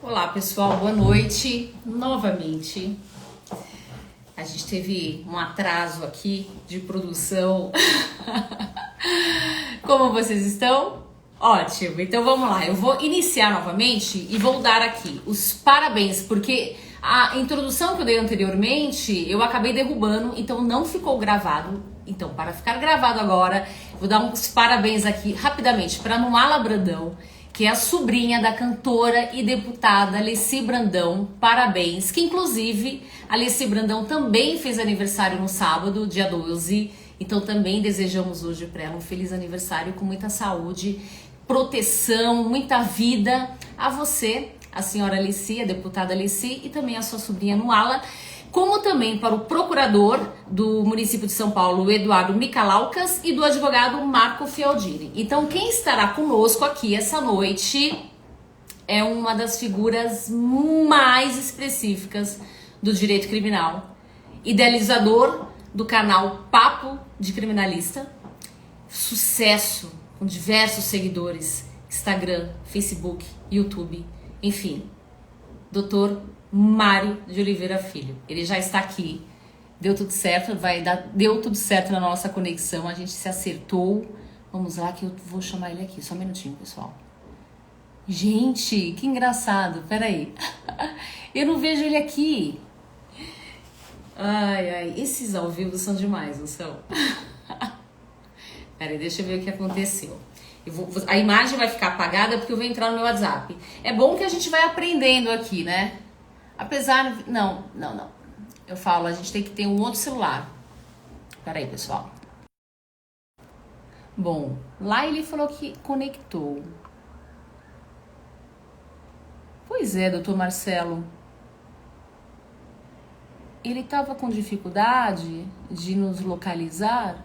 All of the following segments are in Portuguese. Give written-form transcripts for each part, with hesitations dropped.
Olá pessoal, boa noite novamente. A gente teve um atraso aqui de produção. Como vocês estão? Ótimo, então vamos lá. Eu vou iniciar novamente e vou dar aqui os parabéns, porque a introdução que eu dei anteriormente eu acabei derrubando, então não ficou gravado. Então, para ficar gravado agora, vou dar uns parabéns aqui rapidamente para Nuala Brandão, que é a sobrinha da cantora e deputada Alessi Brandão. Parabéns, que inclusive a Alessi Brandão também fez aniversário no sábado, dia 12. Então também desejamos hoje para ela um feliz aniversário com muita saúde, proteção, muita vida. A você, a senhora Alessi, a deputada Alessi, e também a sua sobrinha Nuala, como também para o procurador do município de São Paulo, Eduardo Michalaucas, e do advogado Marco Fialdini. Então, quem estará conosco aqui essa noite é uma das figuras mais específicas do direito criminal, idealizador do canal Papo de Criminalista, sucesso com diversos seguidores, Instagram, Facebook, YouTube, enfim, Dr. Mário de Oliveira Filho. Ele já está aqui. Deu tudo certo, deu tudo certo na nossa conexão, a gente se acertou. Vamos lá que eu vou chamar ele aqui. Só um minutinho, pessoal. Gente, que engraçado. Peraí. Eu não vejo ele aqui. Ai, esses ao vivo são demais, não são? Peraí, deixa eu ver o que aconteceu. A imagem vai ficar apagada porque eu vou entrar no meu WhatsApp. É bom que a gente vai aprendendo aqui, né? Apesar... Não. Eu falo, a gente tem que ter um outro celular. Peraí, pessoal. Bom, lá ele falou que conectou. Pois é, doutor Marcelo. Ele estava com dificuldade de nos localizar.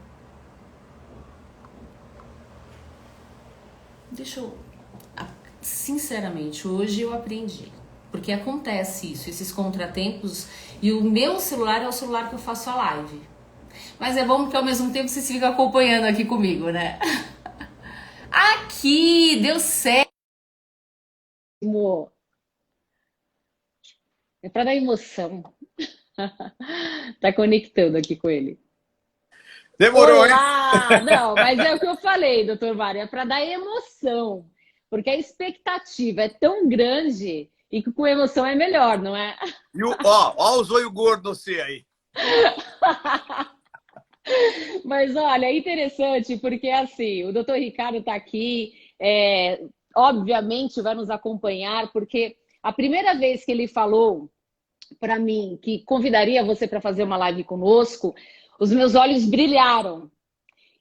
Deixa eu... Sinceramente, hoje eu aprendi. Porque acontece isso, esses contratempos. E o meu celular é o celular que eu faço a live. Mas é bom porque ao mesmo tempo vocês ficam acompanhando aqui comigo, né? Aqui, deu certo. É para dar emoção. Tá conectando aqui com ele. Demorou, hein? Olá! Não, mas é o que eu falei, doutor Mário, é para dar emoção. Porque a expectativa é tão grande e que com emoção é melhor, não é? E ó o zóio gordo você aí. Mas olha, é interessante porque assim, o doutor Ricardo está aqui, obviamente vai nos acompanhar, porque a primeira vez que ele falou para mim que convidaria você para fazer uma live conosco, os meus olhos brilharam.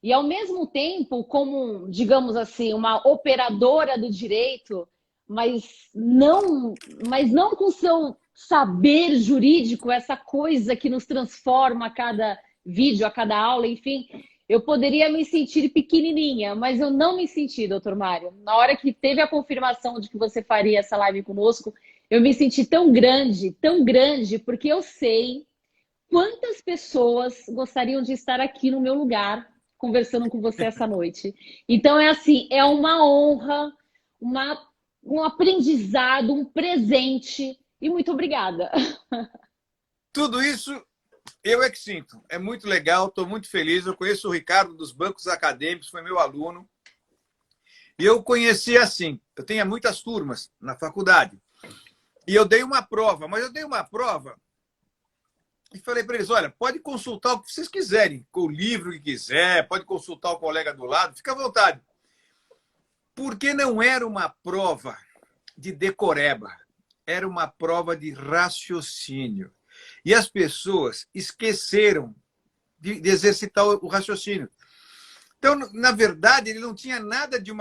E ao mesmo tempo, como, digamos assim, uma operadora do direito, mas não com seu saber jurídico, essa coisa que nos transforma a cada vídeo, a cada aula, enfim, eu poderia me sentir pequenininha, mas eu não me senti, doutor Mário. Na hora que teve a confirmação de que você faria essa live conosco, eu me senti tão grande, porque eu sei quantas pessoas gostariam de estar aqui no meu lugar, conversando com você essa noite. Então é assim, é uma honra, um aprendizado, um presente, e muito obrigada. Tudo isso eu é que sinto. É muito legal, estou muito feliz. Eu conheço o Ricardo dos bancos acadêmicos, foi meu aluno. E eu conheci assim, eu tenho muitas turmas na faculdade. E eu dei uma prova, mas eu dei uma prova e falei para eles, olha, pode consultar o que vocês quiserem, com o livro que quiser, pode consultar o colega do lado, fica à vontade. Porque não era uma prova de decoreba, era uma prova de raciocínio. E as pessoas esqueceram de exercitar o raciocínio. Então, na verdade, ele não tinha nada de um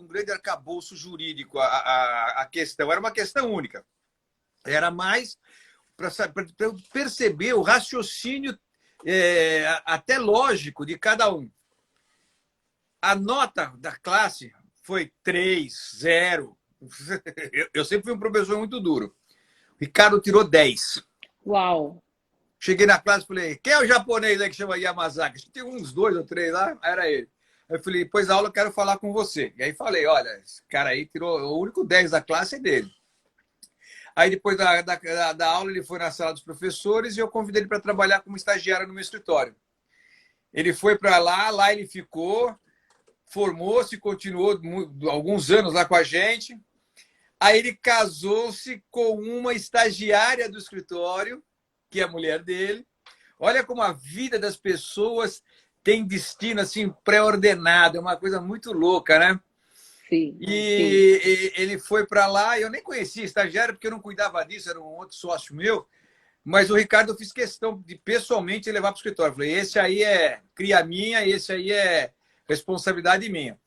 grande arcabouço jurídico, a questão. Era uma questão única. Era mais para perceber o raciocínio até lógico de cada um. A nota da classe foi 3, 0. Eu sempre fui um professor muito duro. O Ricardo tirou 10. Uau! Cheguei na classe e falei, quem é o japonês aí que chama Yamazaki? Tem uns 2 ou 3 lá, era ele. Aí eu falei, depois da aula eu quero falar com você. E aí falei, olha, esse cara aí tirou, o único 10 da classe é dele. Aí, depois da aula, ele foi na sala dos professores e eu convidei ele para trabalhar como estagiário no meu escritório. Ele foi para lá ele ficou, formou-se, continuou alguns anos lá com a gente. Aí ele casou-se com uma estagiária do escritório, que é a mulher dele. Olha como a vida das pessoas tem destino assim pré-ordenado, é uma coisa muito louca, né? Sim, E ele foi para lá, eu nem conhecia estagiário, porque eu não cuidava disso, era um outro sócio meu, mas o Ricardo eu fiz questão de pessoalmente levar para o escritório. Falei, esse aí é cria minha, esse aí é responsabilidade minha.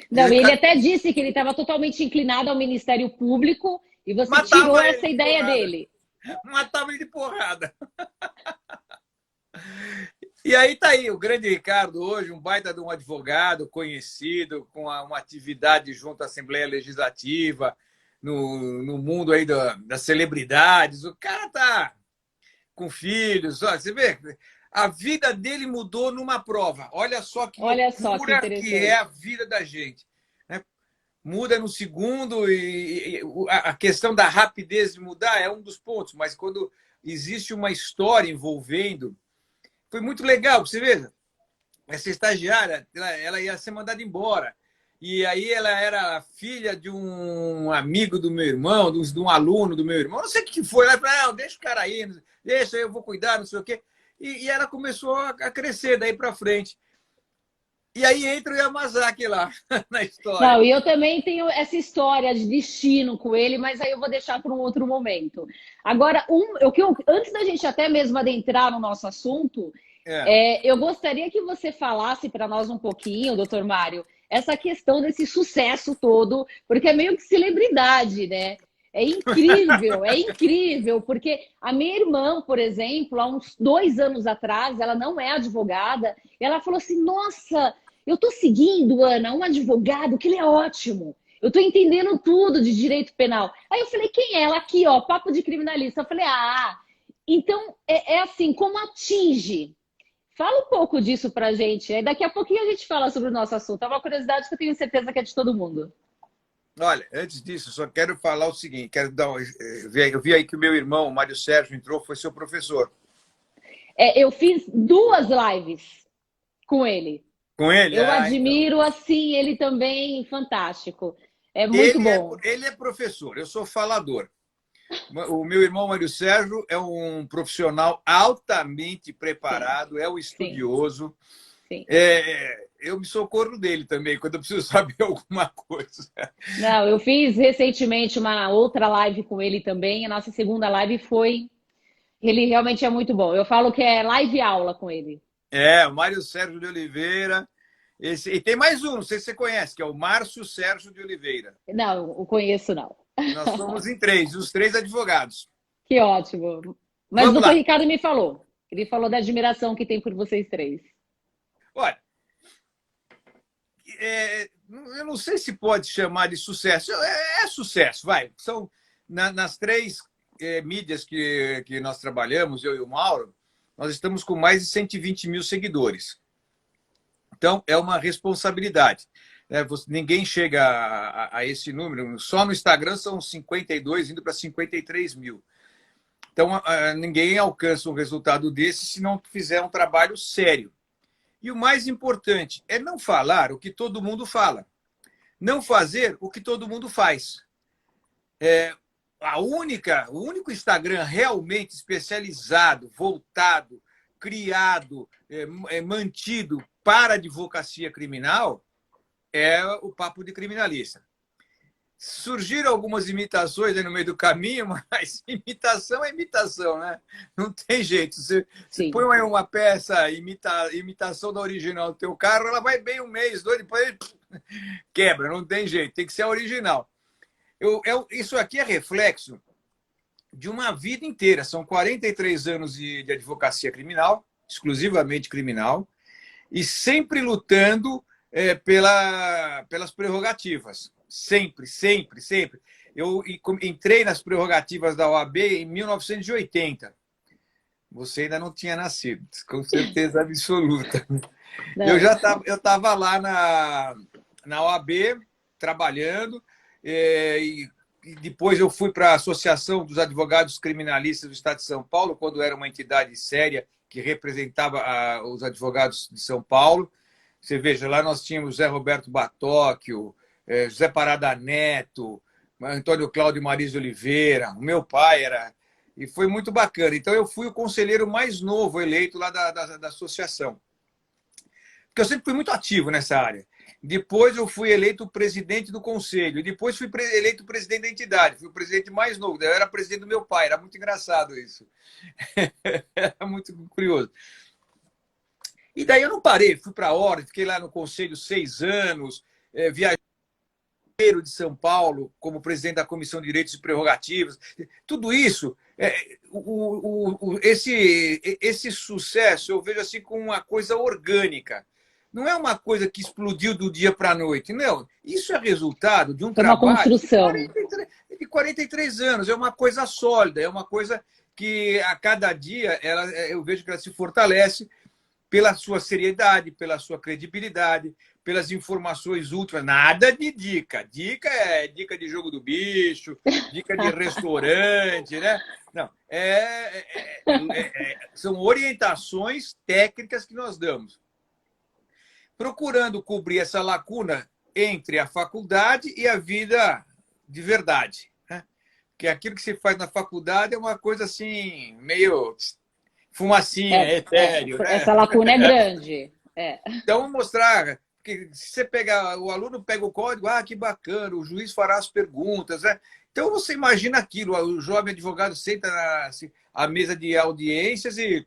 Não, e ele até disse que ele estava totalmente inclinado ao Ministério Público e você Matava tirou ele essa de ideia porrada. dele. Matava ele de porrada. E aí tá aí, o grande Ricardo hoje, um baita de um advogado conhecido, com uma atividade junto à Assembleia Legislativa, no mundo aí das celebridades. O cara tá com filhos. Olha, você vê, a vida dele mudou numa prova. Olha só que loucura que é a vida da gente. Né? Muda no segundo e a questão da rapidez de mudar é um dos pontos, mas quando existe uma história envolvendo. Foi muito legal, você vê. Essa estagiária, ela ia ser mandada embora. E aí ela era filha de um amigo do meu irmão, de um aluno do meu irmão. Não sei o que foi. Ela falou, não, deixa o cara aí, deixa, eu vou cuidar, não sei o quê. E ela começou a crescer daí para frente. E aí entra o Yamazaki lá na história. Não, e eu também tenho essa história de destino com ele, mas aí eu vou deixar para um outro momento. Agora, antes da gente até mesmo adentrar no nosso assunto, eu gostaria que você falasse para nós um pouquinho, doutor Mário, essa questão desse sucesso todo, porque é meio que celebridade, né? É incrível, porque a minha irmã, por exemplo, há uns 2 anos atrás, ela não é advogada, e ela falou assim, nossa, eu tô seguindo, Ana, um advogado, que ele é ótimo, eu tô entendendo tudo de direito penal. Aí eu falei, quem é ela? Aqui, ó, papo de criminalista. Eu falei, então é assim, como atinge? Fala um pouco disso pra gente, aí daqui a pouquinho a gente fala sobre o nosso assunto, é uma curiosidade que eu tenho certeza que é de todo mundo. Olha, antes disso, eu só quero falar o seguinte, eu vi aí que o meu irmão, o Mário Sérgio, entrou, foi seu professor. Eu fiz 2 lives com ele. Com ele? Eu admiro, então. Assim, ele também, fantástico. É muito ele bom. Ele é professor, eu sou falador. O meu irmão Mário Sérgio é um profissional altamente preparado, é um estudioso. Sim. Eu me socorro dele também, quando eu preciso saber alguma coisa. Não, eu fiz recentemente uma outra live com ele também. A nossa segunda live foi... Ele realmente é muito bom. Eu falo que é live aula com ele. O Mário Sérgio de Oliveira. E tem mais um, não sei se você conhece, que é o Márcio Sérgio de Oliveira. Não, o conheço não. Nós somos em 3, os 3 advogados. Que ótimo. Mas o doutor Ricardo me falou. Ele falou da admiração que tem por vocês 3. Olha, eu não sei se pode chamar de sucesso. É sucesso, vai. São nas 3 mídias que nós trabalhamos, eu e o Mauro, nós estamos com mais de 120 mil seguidores. Então, é uma responsabilidade. Ninguém chega a esse número. Só no Instagram são 52, indo para 53 mil. Então, ninguém alcança um resultado desse se não fizer um trabalho sério. E o mais importante é não falar o que todo mundo fala. Não fazer o que todo mundo faz. O único Instagram realmente especializado, voltado, criado, mantido para a advocacia criminal é o Papo de Criminalista. Surgiram algumas imitações aí no meio do caminho, mas imitação é imitação, né? Não tem jeito. Você põe uma peça, imitação da original do teu carro, ela vai bem 1 mês, 2, depois quebra, não tem jeito, tem que ser a original. Isso aqui é reflexo de uma vida inteira. São 43 anos de advocacia criminal, exclusivamente criminal, e sempre lutando pelas prerrogativas. Sempre, sempre, sempre. Eu entrei nas prerrogativas da OAB em 1980. Você ainda não tinha nascido, com certeza absoluta. Não. Eu estava lá na OAB, trabalhando, e depois eu fui para a Associação dos Advogados Criminalistas do Estado de São Paulo, quando era uma entidade séria que representava os advogados de São Paulo. Você veja, lá nós tínhamos José Roberto Batóquio, José Parada Neto, Antônio Cláudio Maris de Oliveira, o meu pai era... E foi muito bacana. Então, eu fui o conselheiro mais novo eleito lá da associação. Porque eu sempre fui muito ativo nessa área. Depois eu fui eleito presidente do conselho. E depois fui eleito presidente da entidade. Fui o presidente mais novo. Eu era presidente do meu pai. Era muito engraçado isso. Era muito curioso. E daí eu não parei. Fui para a ordem. Fiquei lá no conselho 6 anos. Viajei de São Paulo como presidente da Comissão de Direitos e Prerrogativas. Tudo isso, esse sucesso eu vejo assim como uma coisa orgânica. Não é uma coisa que explodiu do dia para a noite. Não, isso é resultado de um trabalho de 43 anos. É uma coisa sólida, é uma coisa que a cada dia eu vejo que ela se fortalece pela sua seriedade, pela sua credibilidade, pelas informações últimas. Nada de dica. Dica é dica de jogo do bicho, dica de restaurante, né? Não, são orientações técnicas que nós damos, procurando cobrir essa lacuna entre a faculdade e a vida de verdade, né? Porque aquilo que se faz na faculdade é uma coisa assim, meio fumacinha, etéreo. Né? Essa lacuna é grande. Então, mostrar que se você pegar, o aluno pega o código, que bacana, o juiz fará as perguntas, né? Então, você imagina aquilo, o jovem advogado senta à mesa de audiências e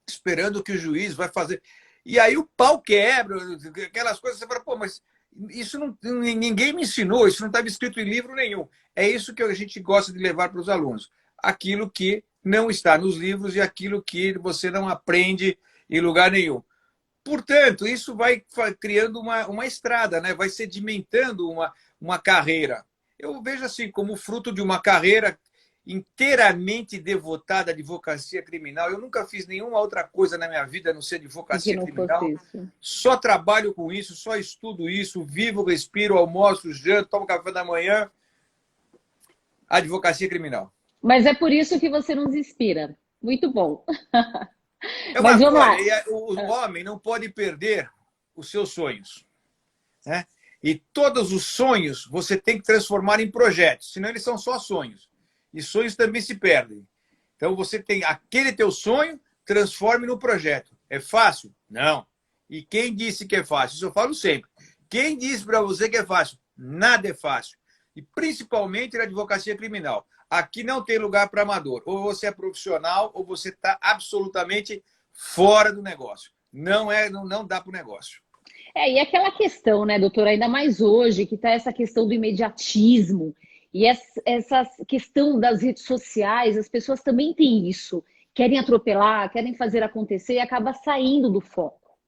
esperando que o juiz vai fazer. E aí o pau quebra, aquelas coisas, você fala, pô, mas isso ninguém me ensinou, isso não estava escrito em livro nenhum. É isso que a gente gosta de levar para os alunos. Aquilo que não está nos livros e aquilo que você não aprende em lugar nenhum. Portanto, isso vai criando uma estrada, né? Vai sedimentando uma carreira. Eu vejo assim, como fruto de uma carreira inteiramente devotada à advocacia criminal. Eu nunca fiz nenhuma outra coisa na minha vida a não ser advocacia criminal. Só trabalho com isso, só estudo isso, vivo, respiro, almoço, janto, tomo café da manhã. Advocacia criminal. Mas é por isso que você nos inspira. Muito bom. Mas vamos lá. O homem não pode perder os seus sonhos, né? E todos os sonhos você tem que transformar em projetos, senão eles são só sonhos. E sonhos também se perdem. Então você tem aquele teu sonho, transforme no projeto. É fácil? Não. E quem disse que é fácil? Isso eu falo sempre. Quem disse para você que é fácil? Nada é fácil. E principalmente na advocacia criminal. Aqui não tem lugar para amador. Ou você é profissional ou você está absolutamente fora do negócio. Não dá para o negócio. E aquela questão, né, doutora, ainda mais hoje, que está essa questão do imediatismo e essa questão das redes sociais, as pessoas também têm isso. Querem atropelar, querem fazer acontecer e acaba saindo do foco.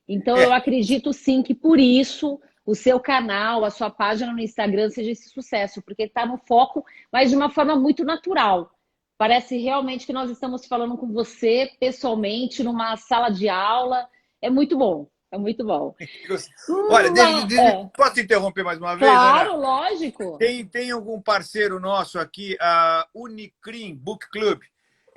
Então, eu acredito sim que por isso o seu canal, a sua página no Instagram seja esse sucesso, porque está no foco, mas de uma forma muito natural. Parece realmente que nós estamos falando com você pessoalmente, numa sala de aula. É muito bom, é muito bom. Olha, posso interromper mais uma vez? Claro, Ana? Lógico. Tem algum parceiro nosso aqui, a Unicrim Book Club,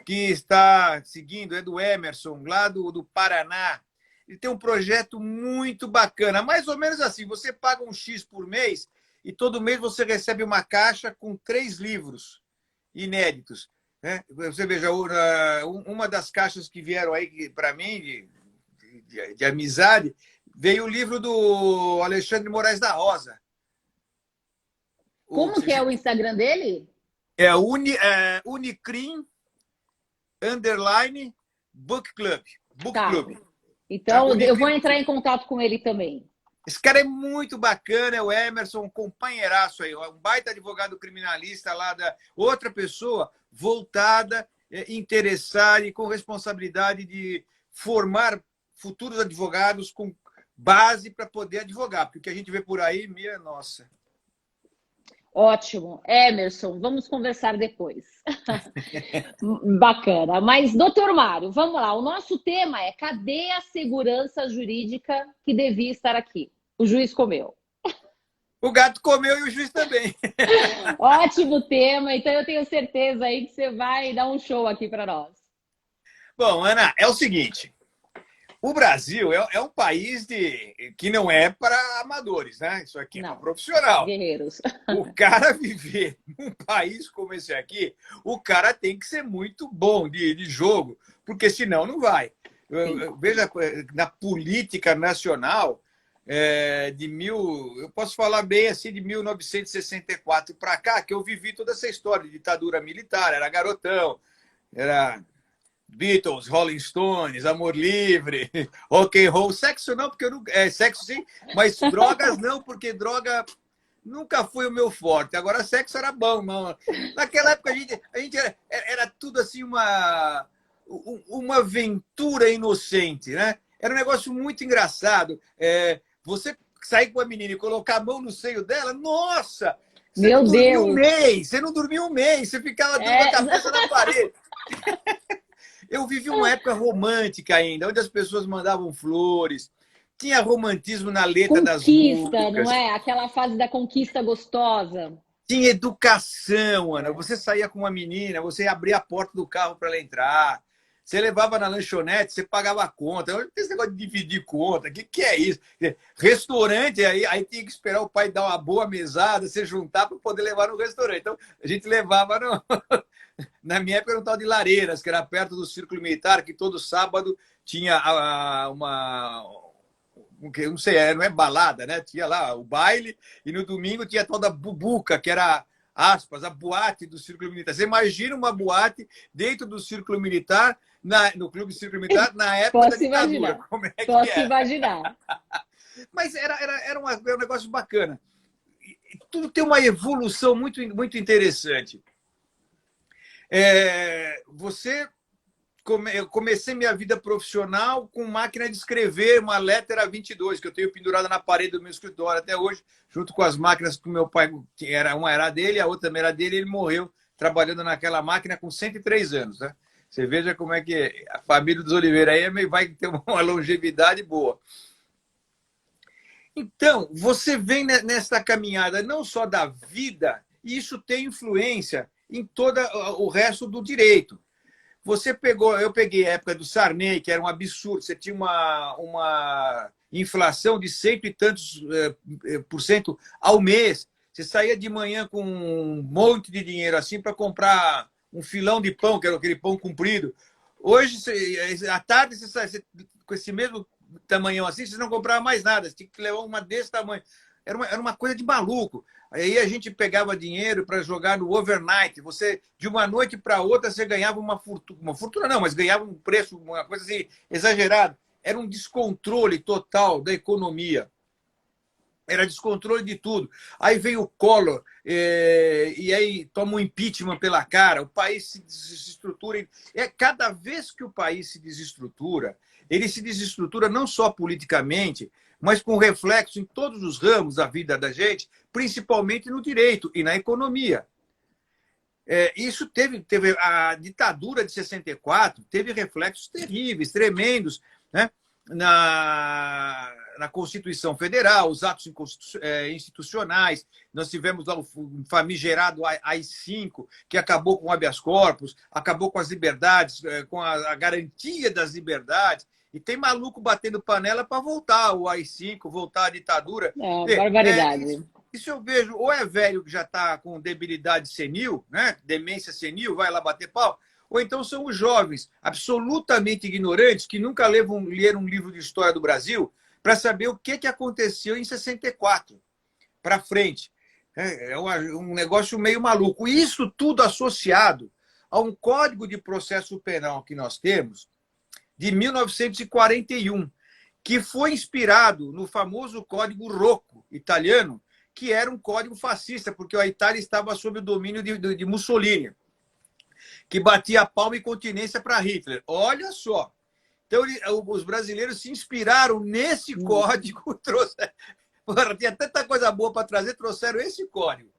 que está seguindo, é do Emerson, lá do Paraná. Ele tem um projeto muito bacana, mais ou menos assim, você paga um X por mês e todo mês você recebe uma caixa com 3 livros inéditos, né? Você veja, uma das caixas que vieram aí para mim, de amizade, veio o livro do Alexandre Moraes da Rosa. Como que é o Instagram dele? É Unicrim _ Book Club. Club. Então, eu vou entrar em contato com ele também. Esse cara é muito bacana, é o Emerson, um companheiraço aí, um baita advogado criminalista lá outra pessoa voltada, interessada e com responsabilidade de formar futuros advogados com base para poder advogar, porque o que a gente vê por aí, minha nossa. Ótimo. Emerson, vamos conversar depois. Bacana. Mas, doutor Mário, vamos lá. O nosso tema é: cadê a segurança jurídica que devia estar aqui? O juiz comeu. O gato comeu e o juiz também. Ótimo tema, então eu tenho certeza aí que você vai dar um show aqui para nós. Bom, Ana, é o seguinte. O Brasil é um país que não é para amadores, né? Isso aqui é para Não, profissional. guerreiros. O cara viver num país como esse aqui, o cara tem que ser muito bom de jogo, porque senão não vai. Veja, na política nacional, eu posso falar bem assim, de 1964 para cá, que eu vivi toda essa história de ditadura militar, era garotão, era Beatles, Rolling Stones, Amor Livre, rock and roll, sexo não, porque eu não, sexo sim, mas drogas não, porque droga nunca foi o meu forte. Agora sexo era bom, não. Naquela época a gente era tudo assim uma aventura inocente, né? Era um negócio muito engraçado. Você sair com a menina e colocar a mão no seio dela, nossa! Você Meu não dormiu Deus! um mês, você não dormiu um mês, você ficava dando a cabeça na parede. Eu vivi uma época romântica ainda, onde as pessoas mandavam flores, tinha romantismo na letra das músicas. Conquista, não é? Aquela fase da conquista gostosa. Tinha educação, Ana. Você saía com uma menina, você abria a porta do carro para ela entrar, você levava na lanchonete, você pagava a conta. Hoje tem esse negócio de dividir conta, o que é isso? Restaurante, aí tinha que esperar o pai dar uma boa mesada, você juntar para poder levar no restaurante. Então, a gente levava no... Na minha época era um tal de Lareiras, que era perto do Círculo Militar, que todo sábado tinha não sei, não é balada, né? Tinha lá o baile, e no domingo tinha a tal da bubuca, que era, aspas, a boate do Círculo Militar. Você imagina uma boate dentro do Círculo Militar, no Clube Círculo Militar, na época da ditadura. Imaginar. Como é que Posso era? imaginar. Mas era um negócio bacana. E tudo tem uma evolução muito, muito interessante. Eu comecei minha vida profissional com máquina de escrever, uma Lettera 22, que eu tenho pendurada na parede do meu escritório até hoje, junto com as máquinas que o meu pai, uma era dele, a outra também era dele, e ele morreu trabalhando naquela máquina com 103 anos. Né? Você veja como é que a família dos Oliveira aí vai ter uma longevidade boa. Então, você vem nessa caminhada não só da vida, e isso tem influência em todo o resto do direito. Eu peguei a época do Sarney, que era um absurdo, você tinha uma inflação de 100 e tantos % ao mês, você saía de manhã com um monte de dinheiro assim para comprar um filão de pão, que era aquele pão comprido. Hoje, à tarde, você com esse mesmo tamanhão assim, você não comprava mais nada, você tinha que levar uma desse tamanho. Era uma coisa de maluco. Aí a gente pegava dinheiro para jogar no overnight. Você, de uma noite para outra, você ganhava uma fortuna. Uma fortuna não, mas ganhava um preço, uma coisa assim, exagerada. Era um descontrole total da economia. Era descontrole de tudo. Aí veio o Collor, e aí toma um impeachment pela cara, o país se desestrutura. Cada vez que o país se desestrutura, ele se desestrutura não só politicamente, mas com reflexo em todos os ramos da vida da gente, principalmente no direito e na economia. Isso teve a ditadura de 64, teve reflexos terríveis, tremendos, né? Na Constituição Federal, os atos institucionais. Nós tivemos lá o famigerado AI-5, que acabou com o habeas corpus, acabou com as liberdades, com a garantia das liberdades. E tem maluco batendo panela para voltar o AI-5, voltar a ditadura. Barbaridade. Isso eu vejo, ou é velho que já está com debilidade senil, né? Demência senil, vai lá bater pau, ou então são os jovens absolutamente ignorantes que nunca leram um livro de história do Brasil para saber o que aconteceu em 64 para frente. É um negócio meio maluco. Isso tudo associado a um Código de Processo Penal que nós temos, de 1941, que foi inspirado no famoso Código Rocco italiano, que era um código fascista, porque a Itália estava sob o domínio de Mussolini, que batia palma e continência para Hitler. Olha só. Então, os brasileiros se inspiraram nesse código, tinha tanta coisa boa para trazer, trouxeram esse código.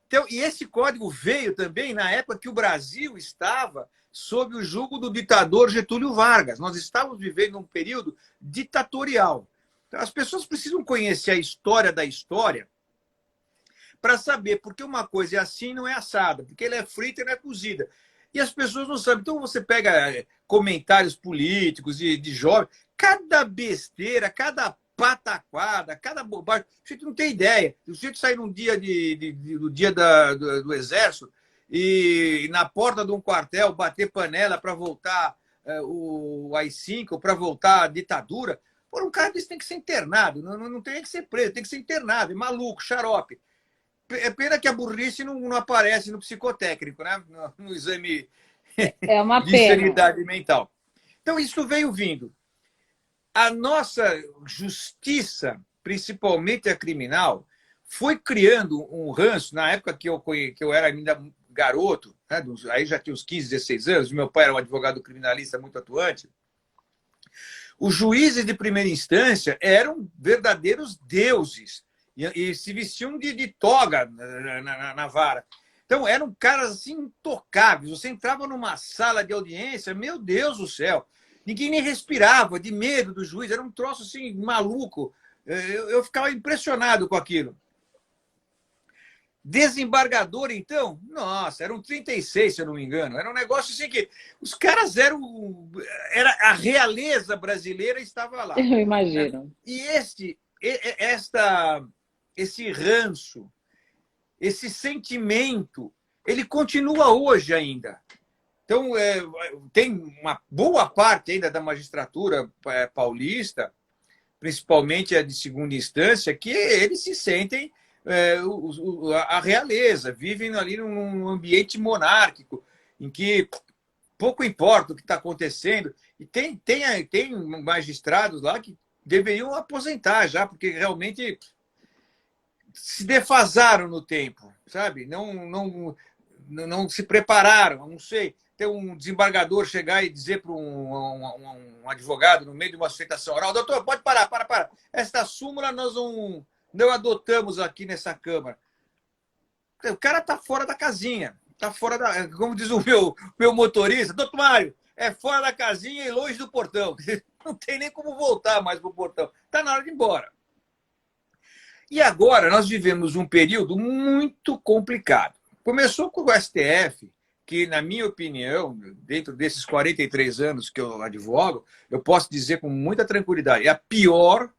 Então, e esse código veio também na época que o Brasil estava sob o jugo do ditador Getúlio Vargas. Nós estávamos vivendo um período ditatorial. Então, as pessoas precisam conhecer a história da história para saber, porque uma coisa é assim não é assada, porque ele é frita e não é cozida. E as pessoas não sabem. Então você pega comentários políticos de jovens, cada besteira, cada pataquada, cada bobagem, o sujeito não tem ideia. O sujeito sai num dia do dia do Exército e na porta de um quartel bater panela para voltar o AI-5, para voltar a ditadura. Por um cara desse tem que ser internado, não tem que ser preso, tem que ser internado, é maluco, xarope. É pena que a burrice não aparece no psicotécnico, né? No exame É uma de pena. sanidade mental. Então, isso veio vindo. A nossa justiça, principalmente a criminal, foi criando um ranço. Na época que eu era ainda garoto, né? Aí já tinha uns 15, 16 anos, meu pai era um advogado criminalista muito atuante. Os juízes de primeira instância eram verdadeiros deuses e se vestiam de toga na vara. Então, eram caras assim intocáveis. Você entrava numa sala de audiência, meu Deus do céu, ninguém nem respirava de medo do juiz, era um troço assim maluco. Eu ficava impressionado com aquilo. Desembargador, então, nossa, eram 36, se eu não me engano. Era um negócio assim que os caras a realeza brasileira estava lá. Eu imagino. E esse ranço, esse sentimento, ele continua hoje ainda. Então, tem uma boa parte ainda da magistratura paulista, principalmente a de segunda instância, que eles se sentem a realeza, vivem ali num ambiente monárquico, em que pouco importa o que está acontecendo. E tem magistrados lá que deveriam aposentar já, porque realmente se defasaram no tempo, sabe? Não se prepararam, não sei. Ter um desembargador chegar e dizer para um advogado no meio de uma sustentação oral: doutor, pode parar, para. Esta súmula nós não adotamos aqui nessa Câmara. O cara está fora da casinha, está fora da. Como diz o meu motorista, doutor Mário, é fora da casinha e longe do portão. Não tem nem como voltar mais para o portão. Está na hora de ir embora. E agora nós vivemos um período muito complicado. Começou com o STF, que, na minha opinião, dentro desses 43 anos que eu advogo, eu posso dizer com muita tranquilidade, é a pior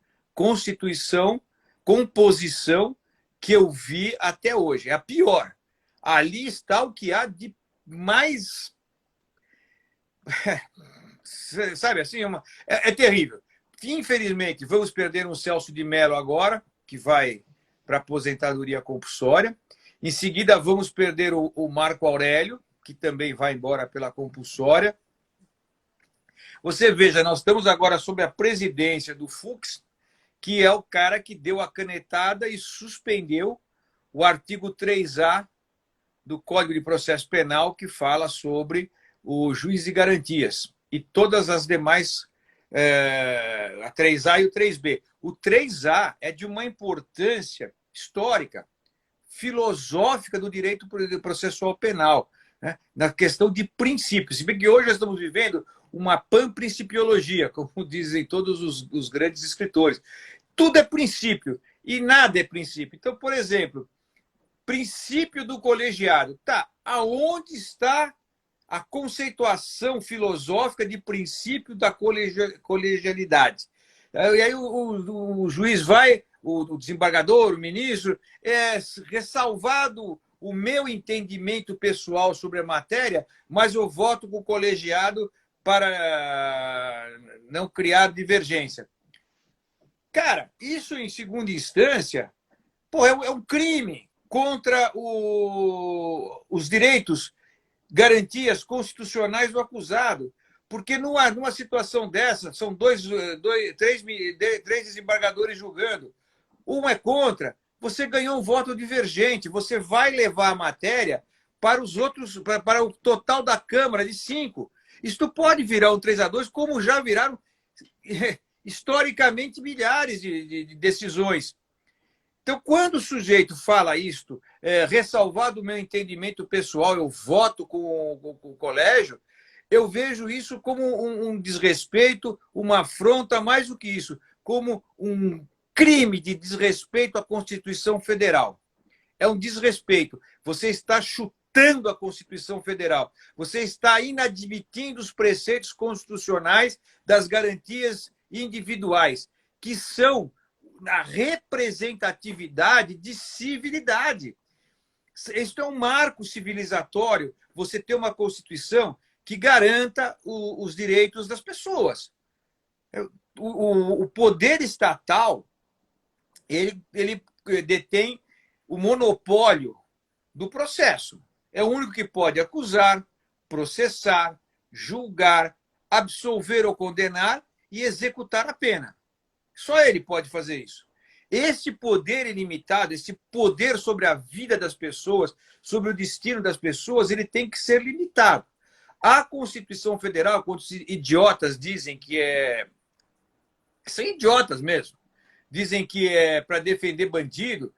composição que eu vi até hoje. É a pior. Ali está o que há de mais... Sabe assim? É terrível. Infelizmente, vamos perder um Celso de Mello agora, que vai para a aposentadoria compulsória. Em seguida, vamos perder o Marco Aurélio, que também vai embora pela compulsória. Você veja, nós estamos agora sob a presidência do Fux, que é o cara que deu a canetada e suspendeu o artigo 3A do Código de Processo Penal, que fala sobre o juiz de garantias e todas as demais, a 3A e o 3B. O 3A é de uma importância histórica, filosófica do direito processual penal, né? Na questão de princípios. Se bem que hoje nós estamos vivendo uma panprincipiologia, como dizem todos os grandes escritores. Tudo é princípio e nada é princípio. Então, por exemplo, princípio do colegiado. Tá, aonde está a conceituação filosófica de princípio da colegialidade? E aí o juiz vai, o desembargador, o ministro, ressalvado o meu entendimento pessoal sobre a matéria, mas eu voto com o colegiado para não criar divergência. Cara, isso em segunda instância, é um crime contra os direitos, garantias constitucionais do acusado. Porque numa situação dessa, são três desembargadores julgando, um é contra, você ganhou um voto divergente, você vai levar a matéria para os outros, para o total da Câmara de 5. Isto pode virar um 3-2, como já viraram historicamente milhares de decisões. Então, quando o sujeito fala isto, ressalvado o meu entendimento pessoal, eu voto com o colégio, eu vejo isso como um desrespeito, uma afronta, mais do que isso, como um crime de desrespeito à Constituição Federal. é um desrespeito. Você está chutando a Constituição Federal. Você está inadmitindo os preceitos constitucionais das garantias individuais, que são a representatividade de civilidade. Isso é um marco civilizatório, você ter uma Constituição que garanta os direitos das pessoas. O poder estatal, ele detém o monopólio do processo. É o único que pode acusar, processar, julgar, absolver ou condenar e executar a pena. Só ele pode fazer isso. Esse poder ilimitado, esse poder sobre a vida das pessoas, sobre o destino das pessoas, ele tem que ser limitado. A Constituição Federal, quando os idiotas dizem que são idiotas mesmo, dizem que é para defender bandido,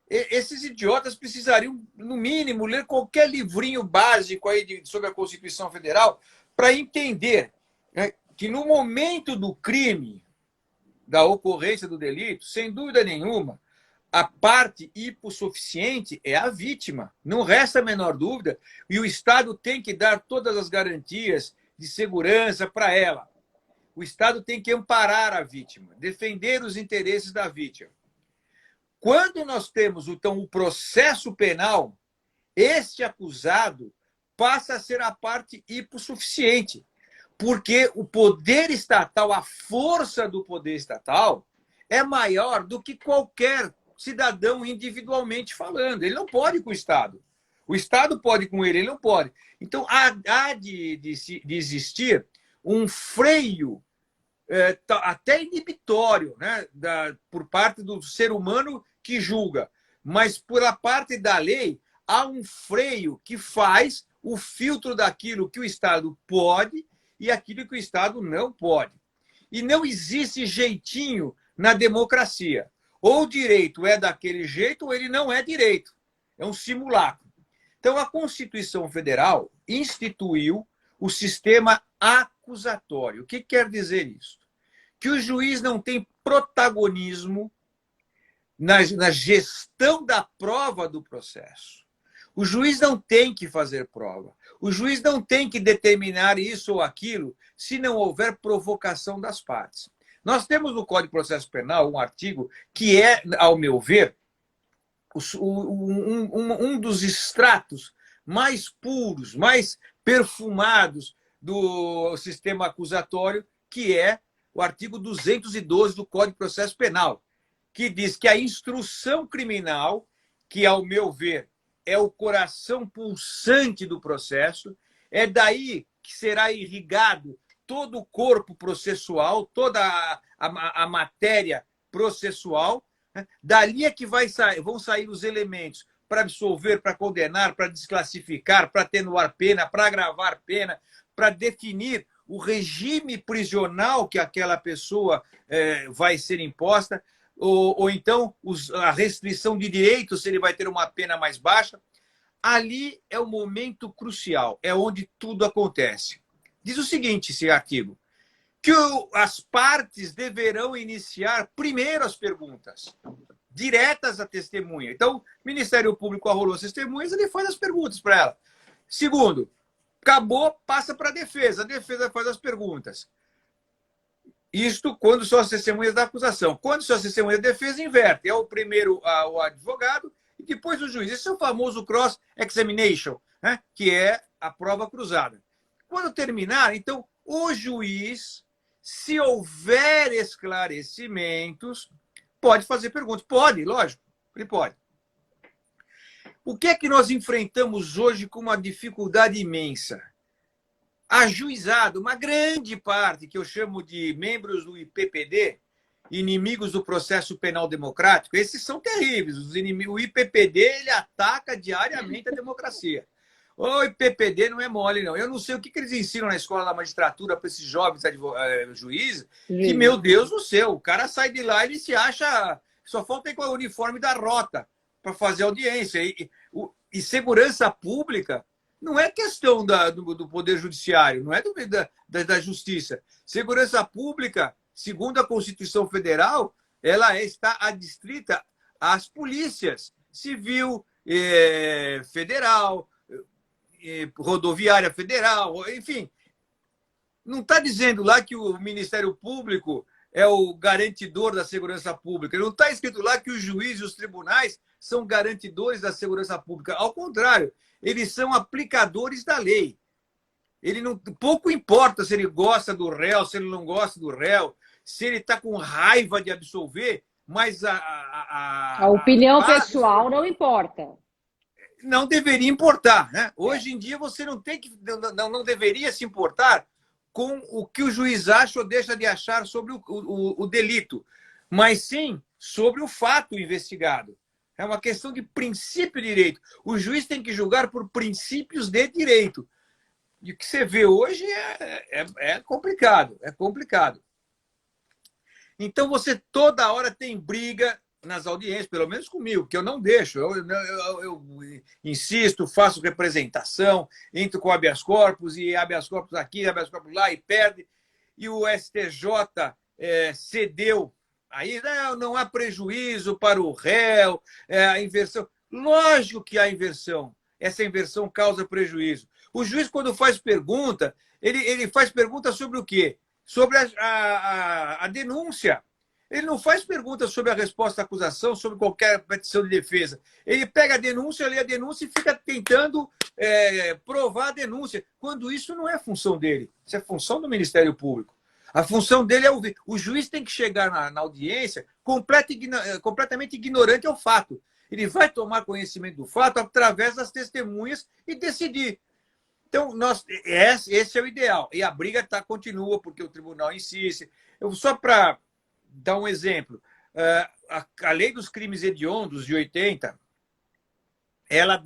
esses idiotas precisariam, no mínimo, ler qualquer livrinho básico aí sobre a Constituição Federal para entender, né, que no momento do crime, da ocorrência do delito, sem dúvida nenhuma, a parte hipossuficiente é a vítima. Não resta a menor dúvida. E o Estado tem que dar todas as garantias de segurança para ela. O Estado tem que amparar a vítima, defender os interesses da vítima. Quando nós temos, então, o processo penal, este acusado passa a ser a parte hipossuficiente. Porque o poder estatal, a força do poder estatal, é maior do que qualquer cidadão individualmente falando. Ele não pode com o Estado. O Estado pode com ele, ele não pode. Então, há de existir um freio até inibitório, né, por parte do ser humano que julga. Mas, por a parte da lei, há um freio que faz o filtro daquilo que o Estado pode e aquilo que o Estado não pode. E não existe jeitinho na democracia. Ou o direito é daquele jeito, ou ele não é direito. É um simulacro. Então, a Constituição Federal instituiu o sistema acusatório. O que quer dizer isso? Que o juiz não tem protagonismo na gestão da prova do processo. O juiz não tem que fazer prova. O juiz não tem que determinar isso ou aquilo se não houver provocação das partes. Nós temos no Código de Processo Penal um artigo que é, ao meu ver, um dos extratos mais puros, mais perfumados do sistema acusatório, que é o artigo 212 do Código de Processo Penal, que diz que a instrução criminal, que, ao meu ver, é o coração pulsante do processo, é daí que será irrigado todo o corpo processual, toda a matéria processual, né? Dali é que vão sair os elementos para absolver, para condenar, para desclassificar, para atenuar pena, para agravar pena, para definir o regime prisional que aquela pessoa vai ser imposta, ou então a restrição de direitos, se ele vai ter uma pena mais baixa. Ali é o momento crucial, é onde tudo acontece. Diz o seguinte, esse artigo, que as partes deverão iniciar primeiro as perguntas, diretas à testemunha. Então, o Ministério Público arrolou as testemunhas, ele faz as perguntas para ela. Segundo, acabou, passa para a defesa faz as perguntas. Isto quando são as testemunhas da acusação. Quando são as testemunhas da defesa, inverte. É o primeiro o advogado e depois o juiz. Esse é o famoso cross-examination, né? Que é a prova cruzada. Quando terminar, então, o juiz, se houver esclarecimentos, pode fazer perguntas. Pode, lógico, ele pode. O que é que nós enfrentamos hoje com uma dificuldade imensa? Ajuizado, uma grande parte, que eu chamo de membros do IPPD, inimigos do processo penal democrático, esses são terríveis. O IPPD ele ataca diariamente a democracia. O IPPD não é mole, não. Eu não sei o que eles ensinam na escola da magistratura para esses jovens juízes, que, meu Deus do céu, o cara sai de lá e ele se acha... Só falta ir com o uniforme da rota para fazer audiência. E segurança pública não é questão do Poder Judiciário, não é da Justiça. Segurança Pública, segundo a Constituição Federal, ela está adstrita às polícias, civil, federal, rodoviária federal, enfim. Não está dizendo lá que o Ministério Público é o garantidor da segurança pública. Não está escrito lá que os juízes e os tribunais são garantidores da segurança pública. Ao contrário, eles são aplicadores da lei. Pouco importa se ele gosta do réu, se ele não gosta do réu, se ele está com raiva de absolver, mas a opinião pessoal não importa. Não deveria importar, né? Hoje em dia você não deveria se importar com o que o juiz acha ou deixa de achar sobre o delito, mas sim sobre o fato investigado. É uma questão de princípio de direito. O juiz tem que julgar por princípios de direito. E o que você vê hoje é complicado, é complicado. Então você toda hora tem briga nas audiências, pelo menos comigo, que eu não deixo. Eu insisto, faço representação, entro com habeas corpus, e habeas corpus aqui, habeas corpus lá, e perde. E o STJ cedeu. Aí não há prejuízo para o réu, a inversão. Lógico que há inversão. Essa inversão causa prejuízo. O juiz, quando faz pergunta, ele faz pergunta sobre o quê? Sobre a denúncia. Ele não faz perguntas sobre a resposta à acusação, sobre qualquer petição de defesa. Ele pega a denúncia, lê a denúncia e fica tentando provar a denúncia, quando isso não é função dele. Isso é função do Ministério Público. A função dele é ouvir. O juiz tem que chegar na audiência completamente ignorante ao fato. Ele vai tomar conhecimento do fato através das testemunhas e decidir. Então, esse é o ideal. E a briga continua, porque o tribunal insiste. Só para dar um exemplo, a lei dos crimes hediondos de 80, ela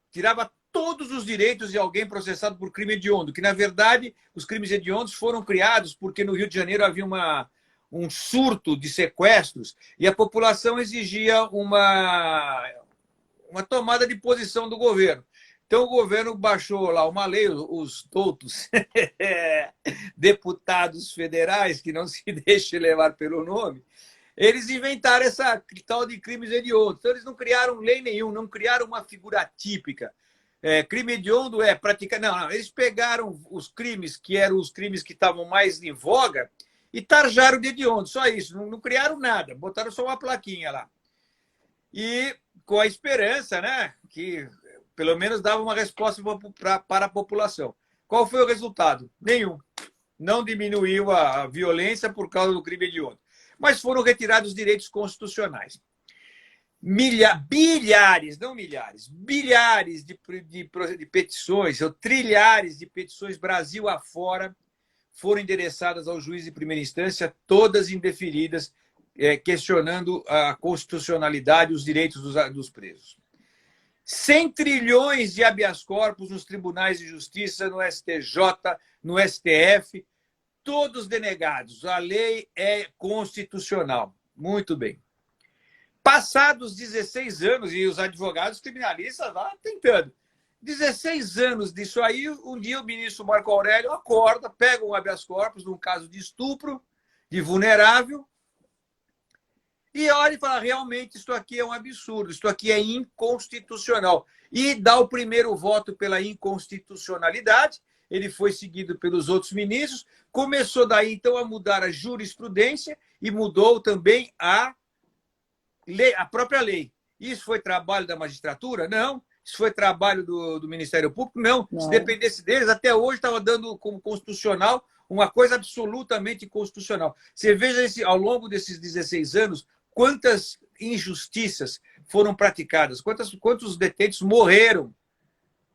tirava todos os direitos de alguém processado por crime hediondo, que, na verdade, os crimes hediondos foram criados porque no Rio de Janeiro havia um surto de sequestros e a população exigia uma tomada de posição do governo. Então, o governo baixou lá uma lei, os doutos deputados federais, que não se deixem levar pelo nome, eles inventaram essa tal de crimes hediondos. Então, eles não criaram lei nenhuma, não criaram uma figura típica. Crime hediondo é praticar... Não, eles pegaram os crimes que eram os crimes que estavam mais em voga e tarjaram de hediondo, só isso. Não criaram nada, botaram só uma plaquinha lá. E com a esperança, né, que pelo menos dava uma resposta para a população. Qual foi o resultado? Nenhum. Não diminuiu a violência por causa do crime hediondo. Mas foram retirados direitos constitucionais. Bilhares, não milhares, bilhares de petições, ou trilhares de petições Brasil afora foram endereçadas ao juiz de primeira instância, todas indeferidas, questionando a constitucionalidade e os direitos dos presos. 100 trilhões de habeas corpus nos tribunais de justiça, no STJ, no STF, todos denegados. A lei é constitucional. Muito bem. Passados 16 anos, e os advogados criminalistas lá tentando, 16 anos disso aí, um dia o ministro Marco Aurélio acorda, pega um habeas corpus num caso de estupro, de vulnerável, e olha e fala, realmente, isso aqui é um absurdo, isso aqui é inconstitucional. E dá o primeiro voto pela inconstitucionalidade, ele foi seguido pelos outros ministros, começou daí, então, a mudar a jurisprudência e mudou também a própria lei. Isso foi trabalho da magistratura? Não. Isso foi trabalho do Ministério Público? Não. Se dependesse deles, até hoje estava dando como constitucional uma coisa absolutamente inconstitucional. Você veja ao longo desses 16 anos, quantas injustiças foram praticadas, quantos detentos morreram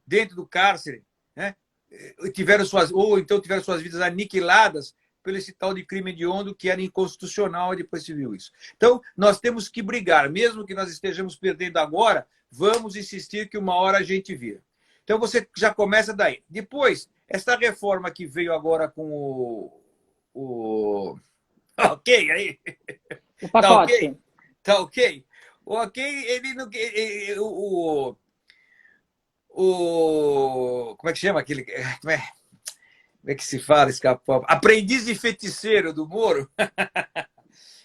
dentro do cárcere, né? Ou então tiveram suas vidas aniquiladas pelo esse tal de crime hediondo que era inconstitucional, e depois se viu isso. Então, nós temos que brigar, mesmo que nós estejamos perdendo agora, vamos insistir que uma hora a gente vira. Então, você já começa daí. Depois, essa reforma que veio agora com o... Ok, aí... O pacote. Tá ok? O ok, ele não... Como é que chama aquele... Como é que se fala? Escapou. Aprendiz de feiticeiro do Moro.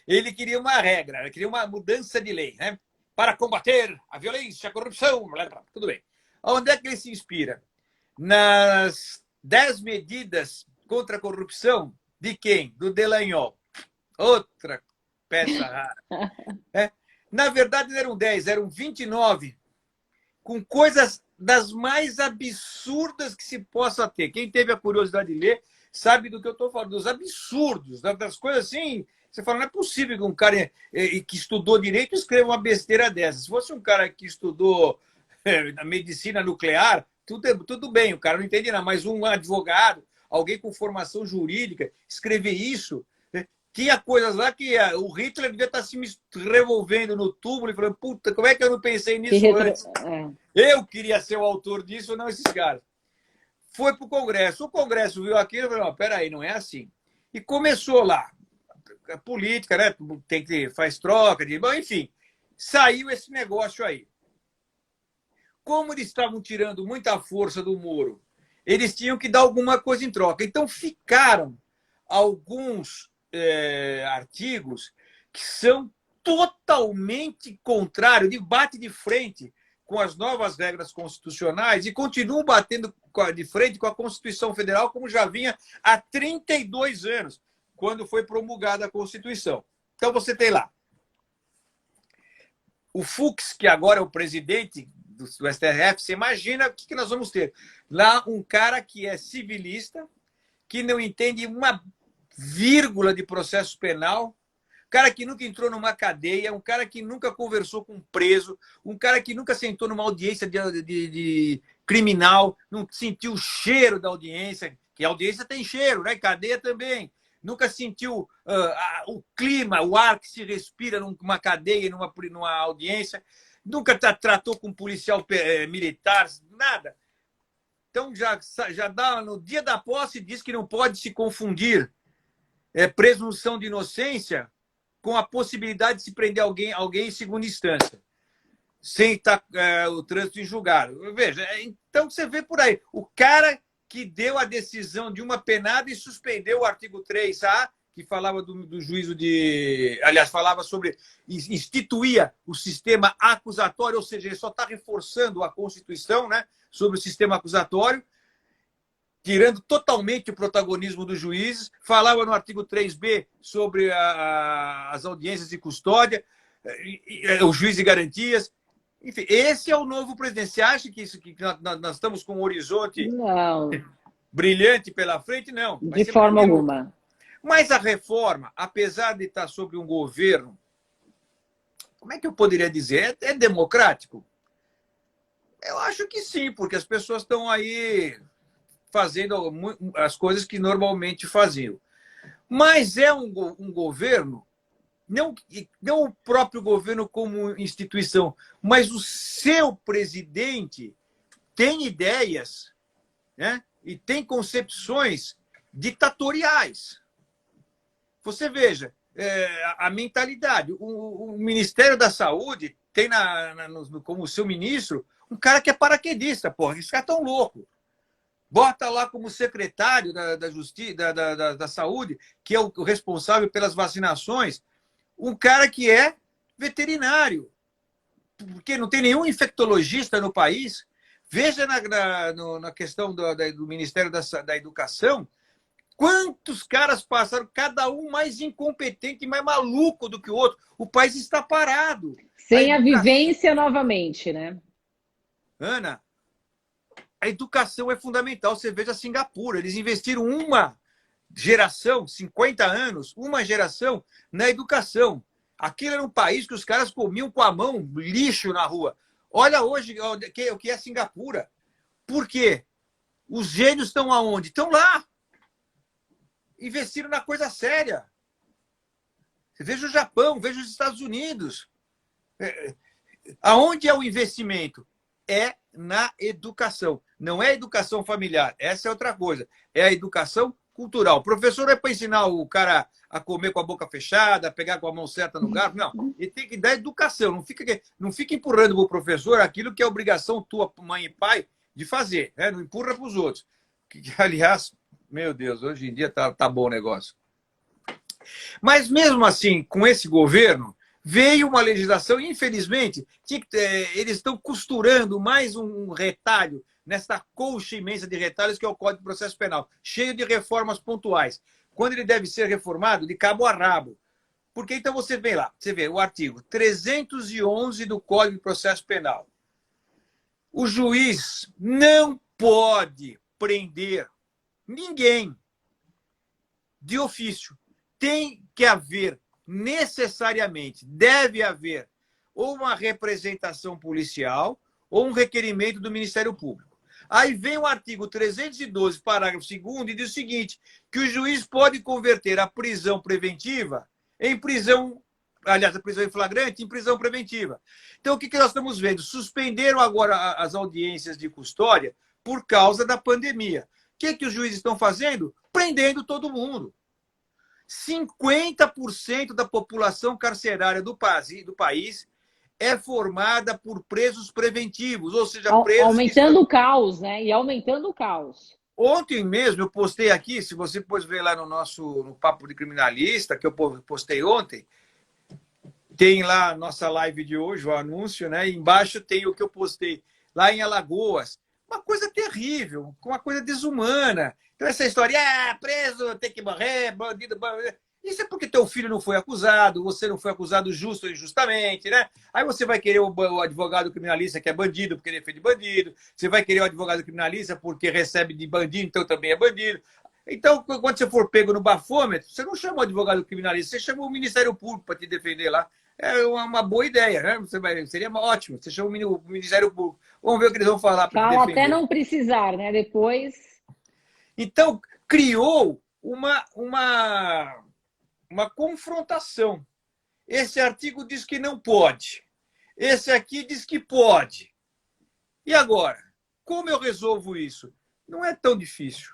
Ele queria uma regra, ele queria uma mudança de lei, né? para combater a violência, a corrupção, tudo bem. Onde é que ele se inspira? Nas 10 medidas contra a corrupção de quem? Do Dallagnol. Outra peça rara. Na verdade, não eram 10, eram 29, com coisas das mais absurdas que se possa ter. Quem teve a curiosidade de ler sabe do que eu estou falando, dos absurdos, das coisas assim. Você fala, não é possível que um cara que estudou direito escreva uma besteira dessa. Se fosse um cara que estudou na medicina nuclear, tudo bem, o cara não entende nada, mas um advogado, alguém com formação jurídica, escrever isso, tinha coisas lá que o Hitler devia estar se revolvendo no túmulo e falando, puta, como é que eu não pensei nisso antes? Eu queria ser o autor disso, não esses caras. Foi para o Congresso. O Congresso viu aquilo e falou, peraí, não é assim. E começou lá. A política, né? Faz troca, bom, enfim. Saiu esse negócio aí. Como eles estavam tirando muita força do Moro, eles tinham que dar alguma coisa em troca. Então ficaram alguns artigos que são totalmente contrários, de bate de frente com as novas regras constitucionais e continuam batendo de frente com a Constituição Federal, como já vinha há 32 anos, quando foi promulgada a Constituição. Então você tem lá o Fux, que agora é o presidente do STF, você imagina o que nós vamos ter. Lá um cara que é civilista, que não entende uma vírgula de processo penal, um cara que nunca entrou numa cadeia, um cara que nunca conversou com um preso, um cara que nunca sentou numa audiência de criminal, não sentiu o cheiro da audiência, que a audiência tem cheiro, né? Cadeia também. Nunca sentiu o clima, o ar que se respira numa cadeia, numa audiência. Nunca tratou com um policial militar, nada. Então, já dá no dia da posse, diz que não pode se confundir presunção de inocência com a possibilidade de se prender alguém em segunda instância, sem estar o trânsito em julgado. Veja, então você vê por aí. O cara que deu a decisão de uma penada e suspendeu o artigo 3A, que falava do juízo de... Aliás, falava sobre... instituía o sistema acusatório, ou seja, ele só está reforçando a Constituição, né, sobre o sistema acusatório, tirando totalmente o protagonismo dos juízes, falava no artigo 3B sobre as audiências de custódia, o juiz de garantias. Enfim, esse é o novo presidente. Você acha que nós estamos com um horizonte brilhante pela frente? Não. De forma alguma. Mas a reforma, apesar de estar sobre um governo, como é que eu poderia dizer? É democrático? Eu acho que sim, porque as pessoas estão aí fazendo as coisas que normalmente faziam. Mas é um governo, não o próprio governo como instituição, mas o seu presidente tem ideias, né, e tem concepções ditatoriais. Você veja, a mentalidade. O Ministério da Saúde tem como seu ministro um cara que é paraquedista. Porra, esses caras tão louco. Bota lá como secretário da Justiça, da Saúde, que é o responsável pelas vacinações, um cara que é veterinário, porque não tem nenhum infectologista no país. Veja na questão do Ministério da Educação, quantos caras passaram, cada um mais incompetente e mais maluco do que o outro. O país está parado. Sem a vivência novamente, né? Ana, a educação é fundamental. Você veja Singapura, eles investiram uma geração, 50 anos, uma geração na educação. Aquilo era um país que os caras comiam com a mão lixo na rua. Olha hoje o que é Singapura. Por quê? Os gênios estão aonde? Estão lá. Investiram na coisa séria. Você veja o Japão, veja os Estados Unidos. Aonde é o investimento? É na educação. Não é educação familiar. Essa é outra coisa. É a educação cultural. O professor é para ensinar o cara a comer com a boca fechada, a pegar com a mão certa no garfo. Não. Ele tem que dar educação. Não fica empurrando para o professor aquilo que é obrigação tua, mãe e pai, de fazer. Né? Não empurra para os outros. Aliás, meu Deus, hoje em dia tá bom o negócio. Mas mesmo assim, com esse governo, Veio uma legislação, infelizmente, eles estão costurando mais um retalho nessa colcha imensa de retalhos que é o Código de Processo Penal, cheio de reformas pontuais, quando ele deve ser reformado de cabo a rabo. Porque então você vê o artigo 311 do Código de Processo Penal. O juiz não pode prender ninguém de ofício. Tem que haver necessariamente, deve haver ou uma representação policial ou um requerimento do Ministério Público. Aí vem o artigo 312, parágrafo 2º, e diz o seguinte, que o juiz pode converter a prisão preventiva em prisão, aliás, a prisão em flagrante em prisão preventiva. Então, o que nós estamos vendo? Suspenderam agora as audiências de custódia por causa da pandemia. O que os juízes estão fazendo? Prendendo todo mundo. 50% da população carcerária do país é formada por presos preventivos, ou seja, presos... Aumentando o caos, né? E aumentando o caos. Ontem mesmo eu postei aqui, se você pode ver lá no Papo de Criminalista, que eu postei ontem, tem lá a nossa live de hoje, o anúncio, né? E embaixo tem o que eu postei lá em Alagoas. Uma coisa terrível, uma coisa desumana. Então, essa história, preso, tem que morrer, bandido. Isso é porque teu filho não foi acusado, você não foi acusado justo ou injustamente, né? Aí você vai querer o advogado criminalista que é bandido porque defende bandido, você vai querer o advogado criminalista porque recebe de bandido, então também é bandido. Então, quando você for pego no bafômetro, você não chama o advogado criminalista, você chama o Ministério Público para te defender lá. É uma boa ideia, né? Seria ótimo. Você chama o Ministério Público. Vamos ver o que eles vão falar para te defender. Fala até não precisar, né? Depois... Então, criou uma confrontação. Esse artigo diz que não pode. Esse aqui diz que pode. E agora? Como eu resolvo isso? Não é tão difícil.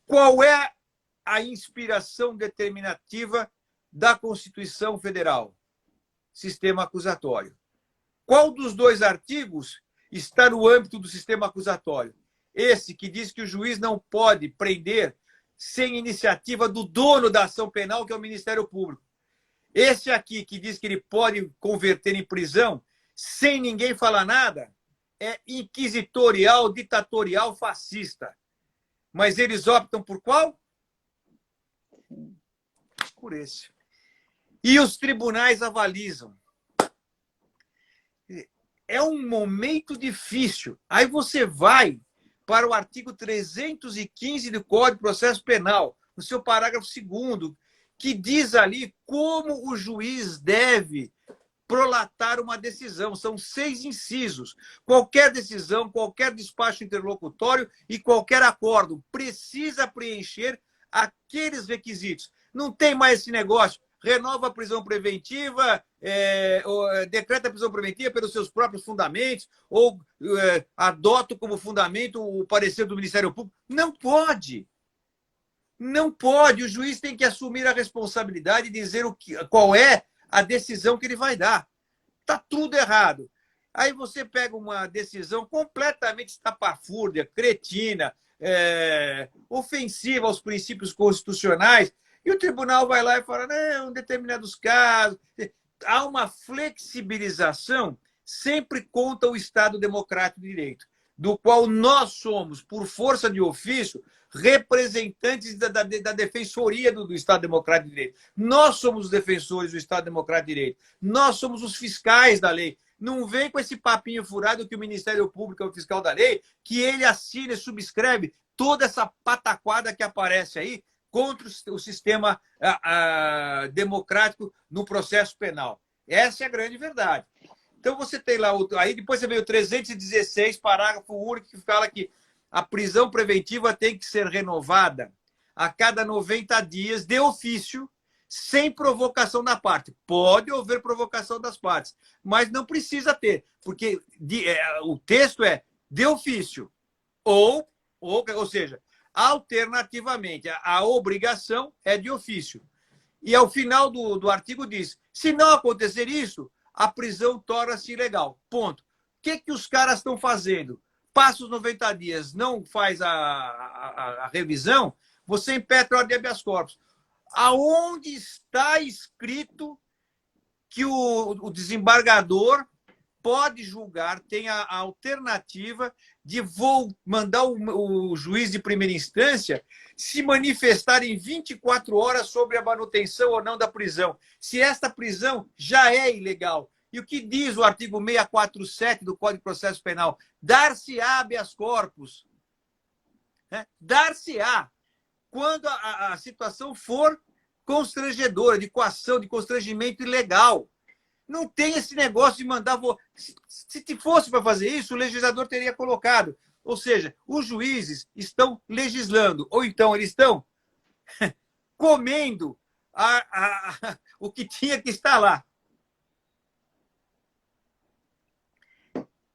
Qual é a inspiração determinativa da Constituição Federal? Sistema acusatório. Qual dos dois artigos está no âmbito do sistema acusatório? Esse que diz que o juiz não pode prender sem iniciativa do dono da ação penal, que é o Ministério Público. Esse aqui, que diz que ele pode converter em prisão sem ninguém falar nada, é inquisitorial, ditatorial, fascista. Mas eles optam por qual? Por esse. E os tribunais avalizam. É um momento difícil. Aí você vai para o artigo 315 do Código de Processo Penal, no seu parágrafo 2º, que diz ali como o juiz deve prolatar uma decisão. São 6 incisos. Qualquer decisão, qualquer despacho interlocutório e qualquer acordo precisa preencher aqueles requisitos. Não tem mais esse negócio. Renova a prisão preventiva, decreta a prisão preventiva pelos seus próprios fundamentos, ou adota como fundamento o parecer do Ministério Público. Não pode. Não pode. O juiz tem que assumir a responsabilidade e dizer qual é a decisão que ele vai dar. Está tudo errado. Aí você pega uma decisão completamente estapafúrdia, cretina, ofensiva aos princípios constitucionais, e o tribunal vai lá e fala, não, em determinados casos. Há uma flexibilização sempre contra o Estado Democrático de Direito, do qual nós somos, por força de ofício, representantes da defensoria do Estado Democrático de Direito. Nós somos os defensores do Estado Democrático de Direito. Nós somos os fiscais da lei. Não vem com esse papinho furado que o Ministério Público é o fiscal da lei, que ele assina e subscreve toda essa pataquada que aparece aí contra o sistema democrático no processo penal. Essa é a grande verdade. Então você tem lá, aí depois você vê o 316, parágrafo único, que fala que a prisão preventiva tem que ser renovada a cada 90 dias de ofício, sem provocação da parte. Pode haver provocação das partes, mas não precisa ter, porque o texto é de ofício, ou seja, alternativamente, a obrigação é de ofício. E ao final do artigo diz, se não acontecer isso, a prisão torna-se ilegal. Ponto. O que os caras estão fazendo? Passa os 90 dias, não faz a revisão, você impetra a ordem de habeas corpus. Aonde está escrito que o desembargador pode julgar, tem a alternativa de mandar o juiz de primeira instância se manifestar em 24 horas sobre a manutenção ou não da prisão, se esta prisão já é ilegal. E o que diz o artigo 647 do Código de Processo Penal? Dar-se-á habeas corpus. Né? Dar-se-á. Quando a situação for constrangedora, de coação, de constrangimento ilegal. Não tem esse negócio de mandar... Se fosse para fazer isso, o legislador teria colocado. Ou seja, os juízes estão legislando, ou então eles estão comendo o que tinha que estar lá.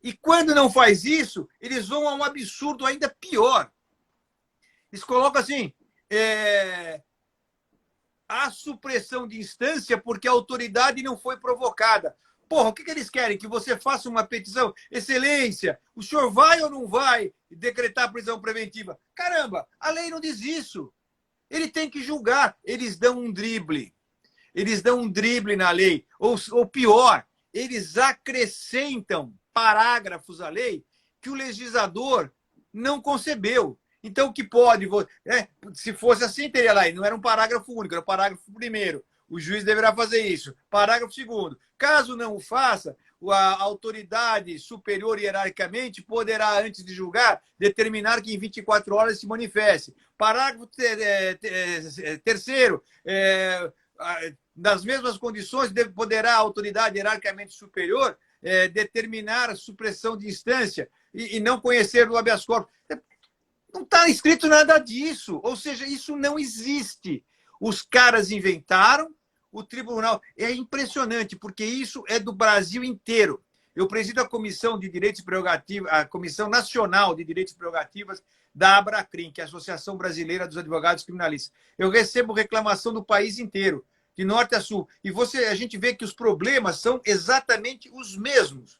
E quando não faz isso, eles vão a um absurdo ainda pior. Eles colocam assim, a supressão de instância porque a autoridade não foi provocada. Porra, o que eles querem? Que você faça uma petição? Excelência, o senhor vai ou não vai decretar prisão preventiva? Caramba, a lei não diz isso. Ele tem que julgar. Eles dão um drible. Eles dão um drible na lei. Ou pior, eles acrescentam parágrafos à lei que o legislador não concebeu. Então, o que pode... se fosse assim, teria lá. Não era um parágrafo único, era o parágrafo primeiro. O juiz deverá fazer isso. Parágrafo segundo. Caso não o faça, a autoridade superior hierarquicamente poderá, antes de julgar, determinar que em 24 horas se manifeste. Parágrafo terceiro. Nas mesmas condições, poderá a autoridade hierarquicamente superior determinar a supressão de instância e não conhecer o habeas corpus. Não está escrito nada disso. Ou seja, isso não existe. Os caras inventaram, o tribunal... É impressionante, porque isso é do Brasil inteiro. Eu presido a Comissão de Direitos e Prerrogativas, a Comissão Nacional de Direitos e Prerrogativas da ABRACRIM, que é a Associação Brasileira dos Advogados Criminalistas. Eu recebo reclamação do país inteiro, de norte a sul. E a gente vê que os problemas são exatamente os mesmos.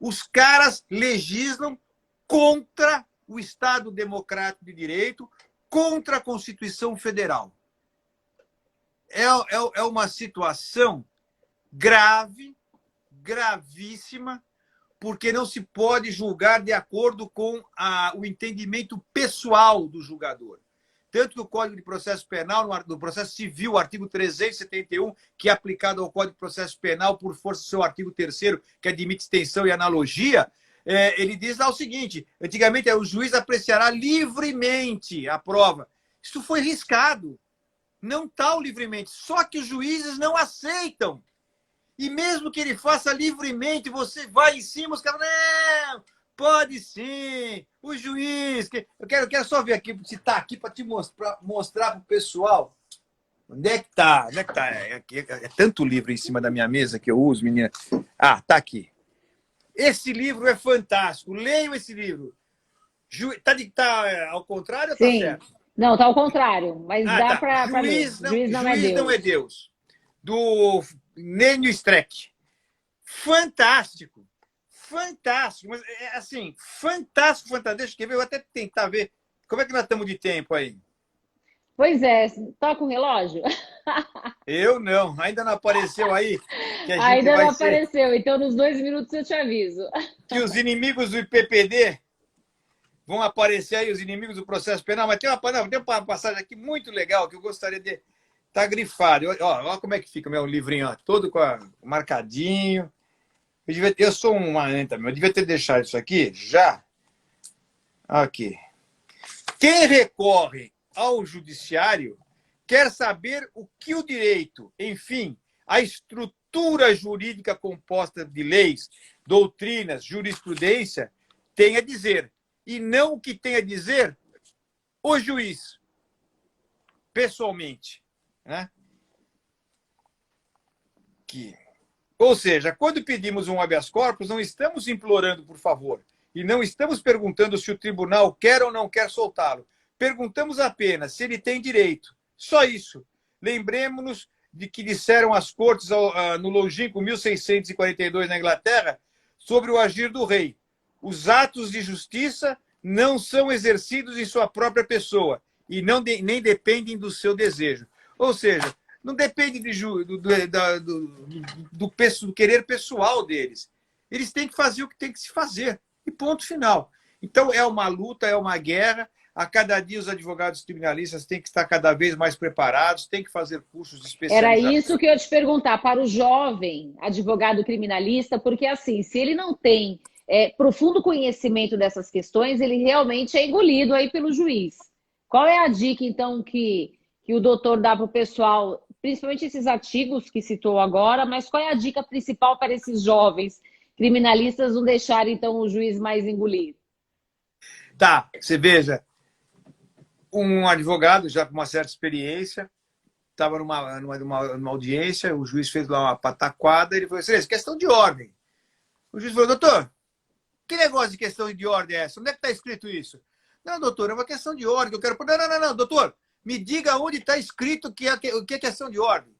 Os caras legislam contra o Estado Democrático de Direito, contra a Constituição Federal. É uma situação grave, gravíssima, porque não se pode julgar de acordo com o entendimento pessoal do julgador. Tanto que o Código de Processo Penal, no processo civil, o artigo 371, que é aplicado ao Código de Processo Penal por força do seu artigo 3º, que admite extensão e analogia, ele diz lá o seguinte: antigamente o juiz apreciará livremente a prova. Isso foi riscado. Não tal livremente. Só que os juízes não aceitam. E mesmo que ele faça livremente, você vai em cima, os caras... Não, pode sim. O juiz... Eu quero só ver aqui, se está aqui para te mostrar para o pessoal. Onde é que está? Onde é que está? É tanto livro em cima da minha mesa que eu uso, menina. Ah, está aqui. Esse livro é fantástico. Leiam esse livro. Tá ao contrário ou está certo? Não, está ao contrário. Mas dá para ler. Juiz não é Deus. Do Nênio Streck. Fantástico. Fantástico. Mas é assim, fantástico, fantástico. Deixa eu ver, eu vou até tentar ver. Como é que nós estamos de tempo aí? Pois é, tá com o relógio? Eu não, ainda não apareceu aí. Que ainda não apareceu, então nos 2 minutos eu te aviso. Que os inimigos do IPPD vão aparecer aí, os inimigos do processo penal, mas tem uma passagem aqui muito legal que eu gostaria de estar grifado. Olha como é que fica o meu livrinho, ó, todo marcadinho. Eu sou uma anta, eu devia ter deixado isso aqui já. Aqui. Quem recorre ao judiciário quer saber o que o direito, enfim, a estrutura jurídica composta de leis, doutrinas, jurisprudência, tem a dizer. E não o que tem a dizer o juiz, pessoalmente. Né? Ou seja, quando pedimos um habeas corpus, não estamos implorando por favor. E não estamos perguntando se o tribunal quer ou não quer soltá-lo. Perguntamos apenas se ele tem direito. Só isso. Lembremos-nos de que disseram as cortes no longínquo 1642 na Inglaterra sobre o agir do rei. Os atos de justiça não são exercidos em sua própria pessoa e nem dependem do seu desejo. Ou seja, Não depende do querer pessoal deles. Eles têm que fazer o que tem que se fazer. E ponto final. Então, é uma luta, é uma guerra. A cada dia, os advogados criminalistas têm que estar cada vez mais preparados, têm que fazer cursos de especialização. Era isso que eu ia te perguntar para o jovem advogado criminalista, porque, assim, se ele não tem profundo conhecimento dessas questões, ele realmente é engolido aí pelo juiz. Qual é a dica, então, que o doutor dá para o pessoal, principalmente esses artigos que citou agora, mas qual é a dica principal para esses jovens criminalistas não deixarem, então, o juiz mais engolir? Tá, você veja, um advogado já com uma certa experiência, estava numa audiência, o juiz fez lá uma pataquada, ele falou assim, questão de ordem. O juiz falou, doutor, que negócio de questão de ordem é essa? Onde é que está escrito isso? Não, doutor, é uma questão de ordem que eu quero... Não, doutor, me diga onde está escrito o que é questão de ordem.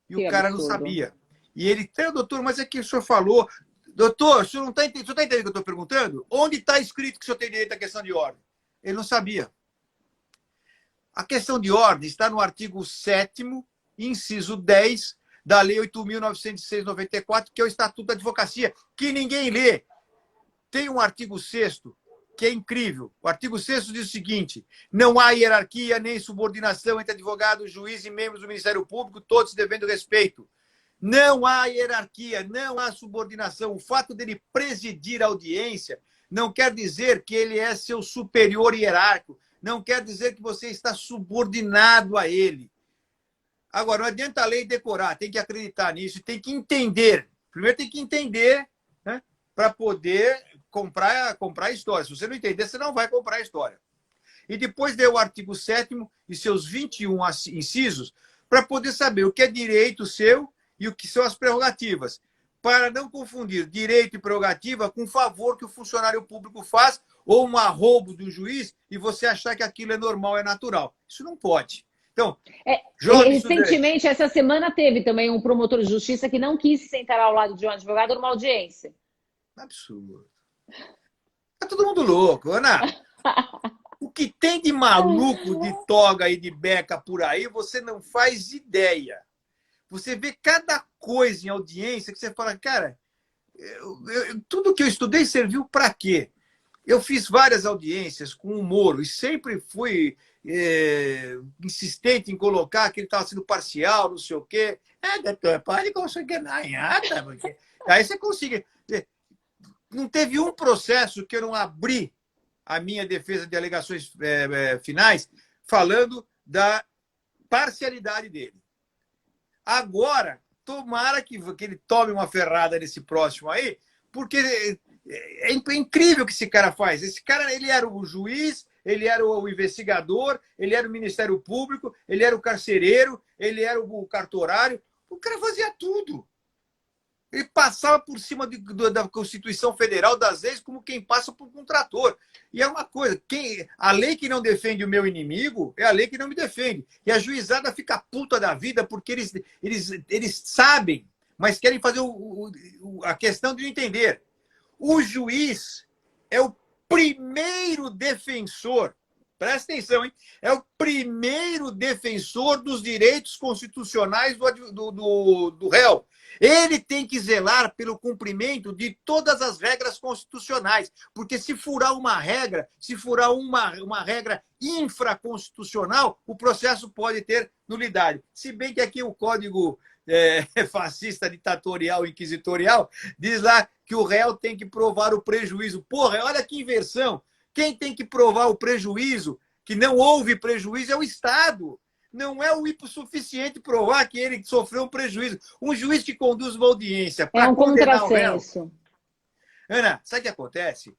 E o cara não sabia. E ele, doutor, mas é que o senhor falou... Doutor, o senhor não está entendendo o que eu estou perguntando? Onde está escrito que o senhor tem direito à questão de ordem? Ele não sabia. A questão de ordem está no artigo 7º, inciso 10, da Lei 8.906/94, que é o Estatuto da Advocacia, que ninguém lê. Tem um artigo 6º, que é incrível. O artigo 6º diz o seguinte: não há hierarquia nem subordinação entre advogado, juiz e membros do Ministério Público, todos devendo respeito. Não há hierarquia, não há subordinação. O fato dele presidir a audiência não quer dizer que ele é seu superior hierárquico, não quer dizer que você está subordinado a ele. Agora, não adianta a lei decorar, tem que acreditar nisso, tem que entender. Primeiro tem que entender, né, para poder comprar a história. Se você não entender, você não vai comprar a história. E depois deu o artigo 7º e seus 21 incisos para poder saber o que é direito seu e o que são as prerrogativas, para não confundir direito e prerrogativa com favor que o funcionário público faz ou um arrobo do juiz e você achar que aquilo é normal, é natural. Isso não pode. Então, recentemente, essa semana, teve também um promotor de justiça que não quis sentar ao lado de um advogado numa audiência. Absurdo. Tá todo mundo louco, Ana. O que tem de maluco, de toga e de beca por aí, você não faz ideia. Você vê cada coisa em audiência que você fala, cara, tudo que eu estudei serviu para quê? Eu fiz várias audiências com o Moro e sempre fui insistente em colocar que ele estava sendo parcial, não sei o quê. Doutor, pode conseguir nada, porque... Aí você consegue. Não teve um processo que eu não abri a minha defesa de alegações finais falando da parcialidade dele. Agora, tomara que ele tome uma ferrada nesse próximo aí, porque é incrível o que esse cara faz. Esse cara, ele era o juiz, ele era o investigador, ele era o Ministério Público, ele era o carcereiro, ele era o cartorário. O cara fazia tudo. Ele passava por cima da Constituição Federal, das leis, como quem passa por um trator. E é uma coisa, a lei que não defende o meu inimigo é a lei que não me defende. E a juizada fica puta da vida porque eles sabem, mas querem fazer a questão de entender. O juiz é o primeiro defensor, presta atenção, hein? É o primeiro defensor dos direitos constitucionais do réu. Ele tem que zelar pelo cumprimento de todas as regras constitucionais, porque se furar uma regra, se furar uma regra infraconstitucional, o processo pode ter nulidade. Se bem que aqui o Código fascista, ditatorial, inquisitorial, diz lá que o réu tem que provar o prejuízo. Porra, olha que inversão. Quem tem que provar o prejuízo, que não houve prejuízo, é o Estado. Não é o hipossuficiente provar que ele sofreu um prejuízo. Um juiz que conduz uma audiência para condenar o réu. Ana, sabe o que acontece?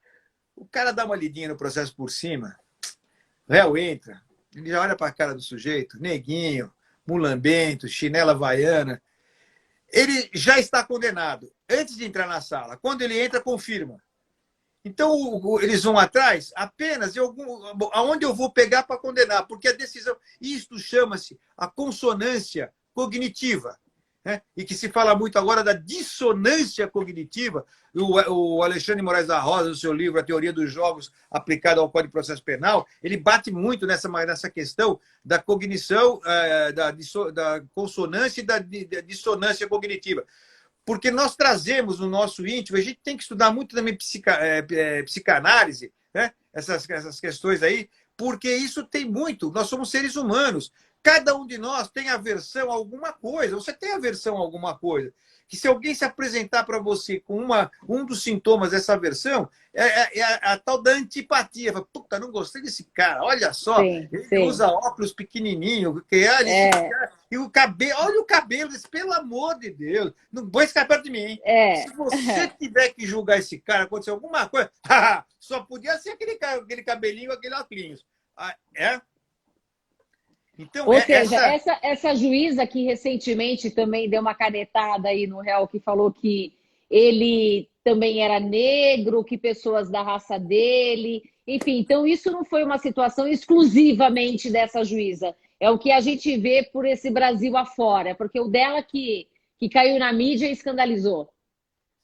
O cara dá uma lidinha no processo por cima, o réu entra, ele já olha para a cara do sujeito, neguinho, mulambento, chinela havaiana. Ele já está condenado antes de entrar na sala. Quando ele entra, confirma. Então, eles vão atrás apenas aonde eu vou pegar para condenar, porque a decisão... Isto chama-se a consonância cognitiva. né? E que se fala muito agora da dissonância cognitiva. O Alexandre Moraes da Rosa, no seu livro A Teoria dos Jogos aplicado ao Código de Processo Penal, ele bate muito nessa questão da cognição, da consonância e da dissonância cognitiva. Porque nós trazemos no nosso íntimo, a gente tem que estudar muito também psicanálise, né? Essas questões aí, porque isso tem muito. Nós somos seres humanos. Cada um de nós tem aversão a alguma coisa. Você tem aversão a alguma coisa. Que se alguém se apresentar para você com um dos sintomas dessa aversão, é a tal da antipatia. Fala, puta, não gostei desse cara. Olha só, sim, ele sim. usa óculos pequenininho. E o cabelo, olha o cabelo, pelo amor de Deus. Não vou ficar perto de mim, hein? Se você tiver que julgar esse cara, acontecer alguma coisa, só podia ser aquele cabelinho, aquele óculos. Então, ou seja, essa juíza que recentemente também deu uma canetada aí no réu, que falou que ele também era negro, que pessoas da raça dele... Enfim, então isso não foi uma situação exclusivamente dessa juíza. É o que a gente vê por esse Brasil afora, porque o dela que caiu na mídia e escandalizou.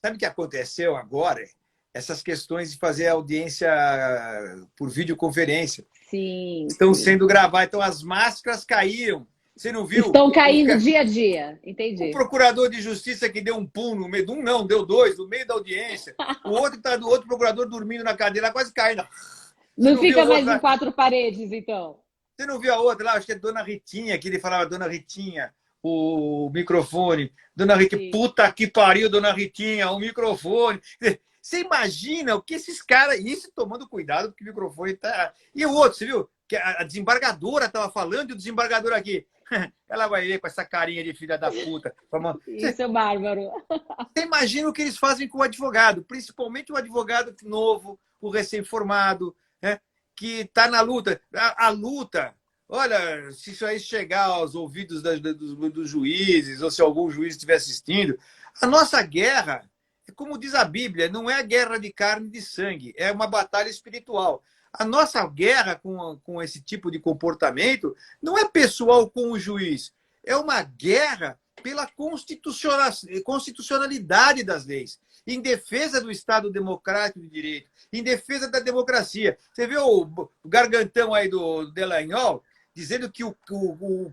Sabe o que aconteceu agora? Essas questões de fazer audiência por videoconferência. Sim. Estão sendo gravadas. Então, as máscaras caíram. Você não viu? Estão caindo dia a dia. Entendi. O procurador de justiça que deu um pulo no meio... não, deu dois, no meio da audiência. O outro está do outro procurador dormindo na cadeira, quase caindo. Não fica mais em quatro paredes, então. Você não viu a outra lá? Acho que é Dona Ritinha, que ele falava Dona Ritinha, o microfone. Dona Ritinha, puta que pariu, Dona Ritinha, o microfone. Você imagina o que esses caras... Isso tomando cuidado, porque o microfone tá... E o outro, você viu? Que a desembargadora estava falando e o desembargador aqui. Ela vai ver com essa carinha de filha da puta. Isso é bárbaro. Você imagina o que eles fazem com o advogado, principalmente o advogado novo, o recém-formado, né? Que está na luta. A luta, olha, se isso aí chegar aos ouvidos dos juízes, ou se algum juiz estiver assistindo, a nossa guerra, como diz a Bíblia, não é guerra de carne e de sangue, é uma batalha espiritual. A nossa guerra com esse tipo de comportamento não é pessoal com o juiz, é uma guerra pela constitucionalidade das leis, em defesa do Estado democrático de direito, em defesa da democracia. Você viu o gargantão aí do Dallagnol dizendo que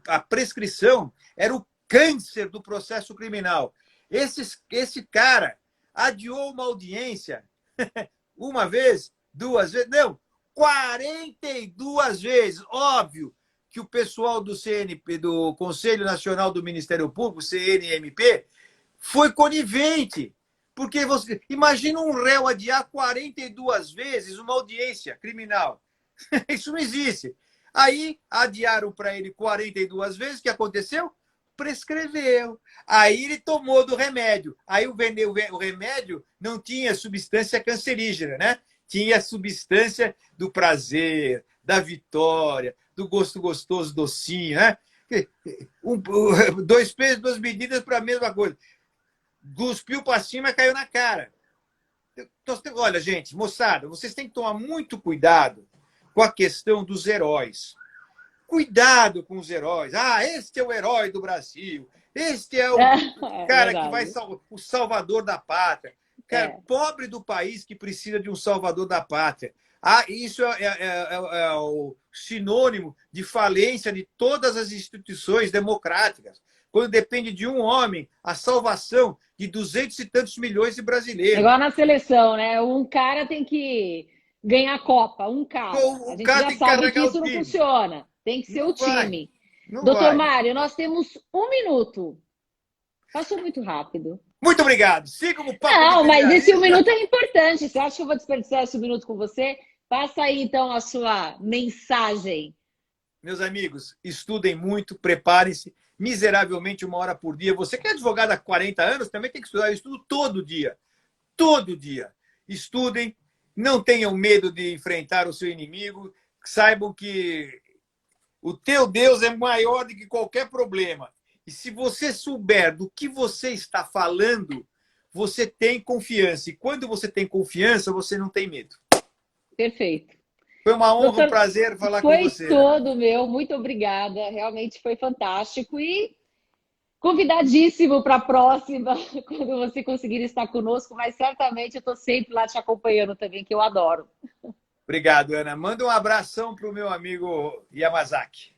a prescrição era o câncer do processo criminal. Esse cara adiou uma audiência uma vez, duas vezes, não, 42 vezes. Óbvio que o pessoal do CNP, do Conselho Nacional do Ministério Público, CNMP, foi conivente. Porque você imagina um réu adiar 42 vezes uma audiência criminal. Isso não existe. Aí adiaram para ele 42 vezes, o que aconteceu? Prescreveu. Aí ele tomou do remédio. Aí o remédio não tinha substância cancerígena, né? Tinha substância do prazer, da vitória, do gosto gostoso, docinho, né? Dois pesos, duas medidas para a mesma coisa. Cuspiu para cima, caiu na cara. Olha, gente, moçada, vocês têm que tomar muito cuidado com a questão dos heróis. Cuidado com os heróis. Este é o herói do Brasil. Este é o cara que vai o salvador da pátria. Cara, pobre do país que precisa de um salvador da pátria. Isso é o sinônimo de falência de todas as instituições democráticas. Quando depende de um homem, a salvação de 200 e tantos milhões de brasileiros. Igual na seleção, né? Um cara tem que ganhar a Copa, um cara. A gente já sabe que isso não funciona. Tem que ser o time. Doutor Mário, nós temos 1 minuto. Passou muito rápido. Muito obrigado. Siga o papo. Não, mas esse 1 minuto é importante. Você acha que eu vou desperdiçar esse 1 minuto com você? Passa aí, então, a sua mensagem. Meus amigos, estudem muito, preparem-se. Miseravelmente 1 hora por dia. Você que é advogado há 40 anos, também tem que estudar. Eu estudo todo dia. Todo dia. Estudem. Não tenham medo de enfrentar o seu inimigo. Saibam que o teu Deus é maior do que qualquer problema. E se você souber do que você está falando, você tem confiança. E quando você tem confiança, você não tem medo. Perfeito. Foi uma honra, um prazer falar com você. Foi todo meu. Muito obrigada. Realmente foi fantástico. E Convidadíssimo para a próxima, quando você conseguir estar conosco, mas certamente eu estou sempre lá te acompanhando também, que eu adoro. Obrigado, Ana. Manda um abração para o meu amigo Yamazaki.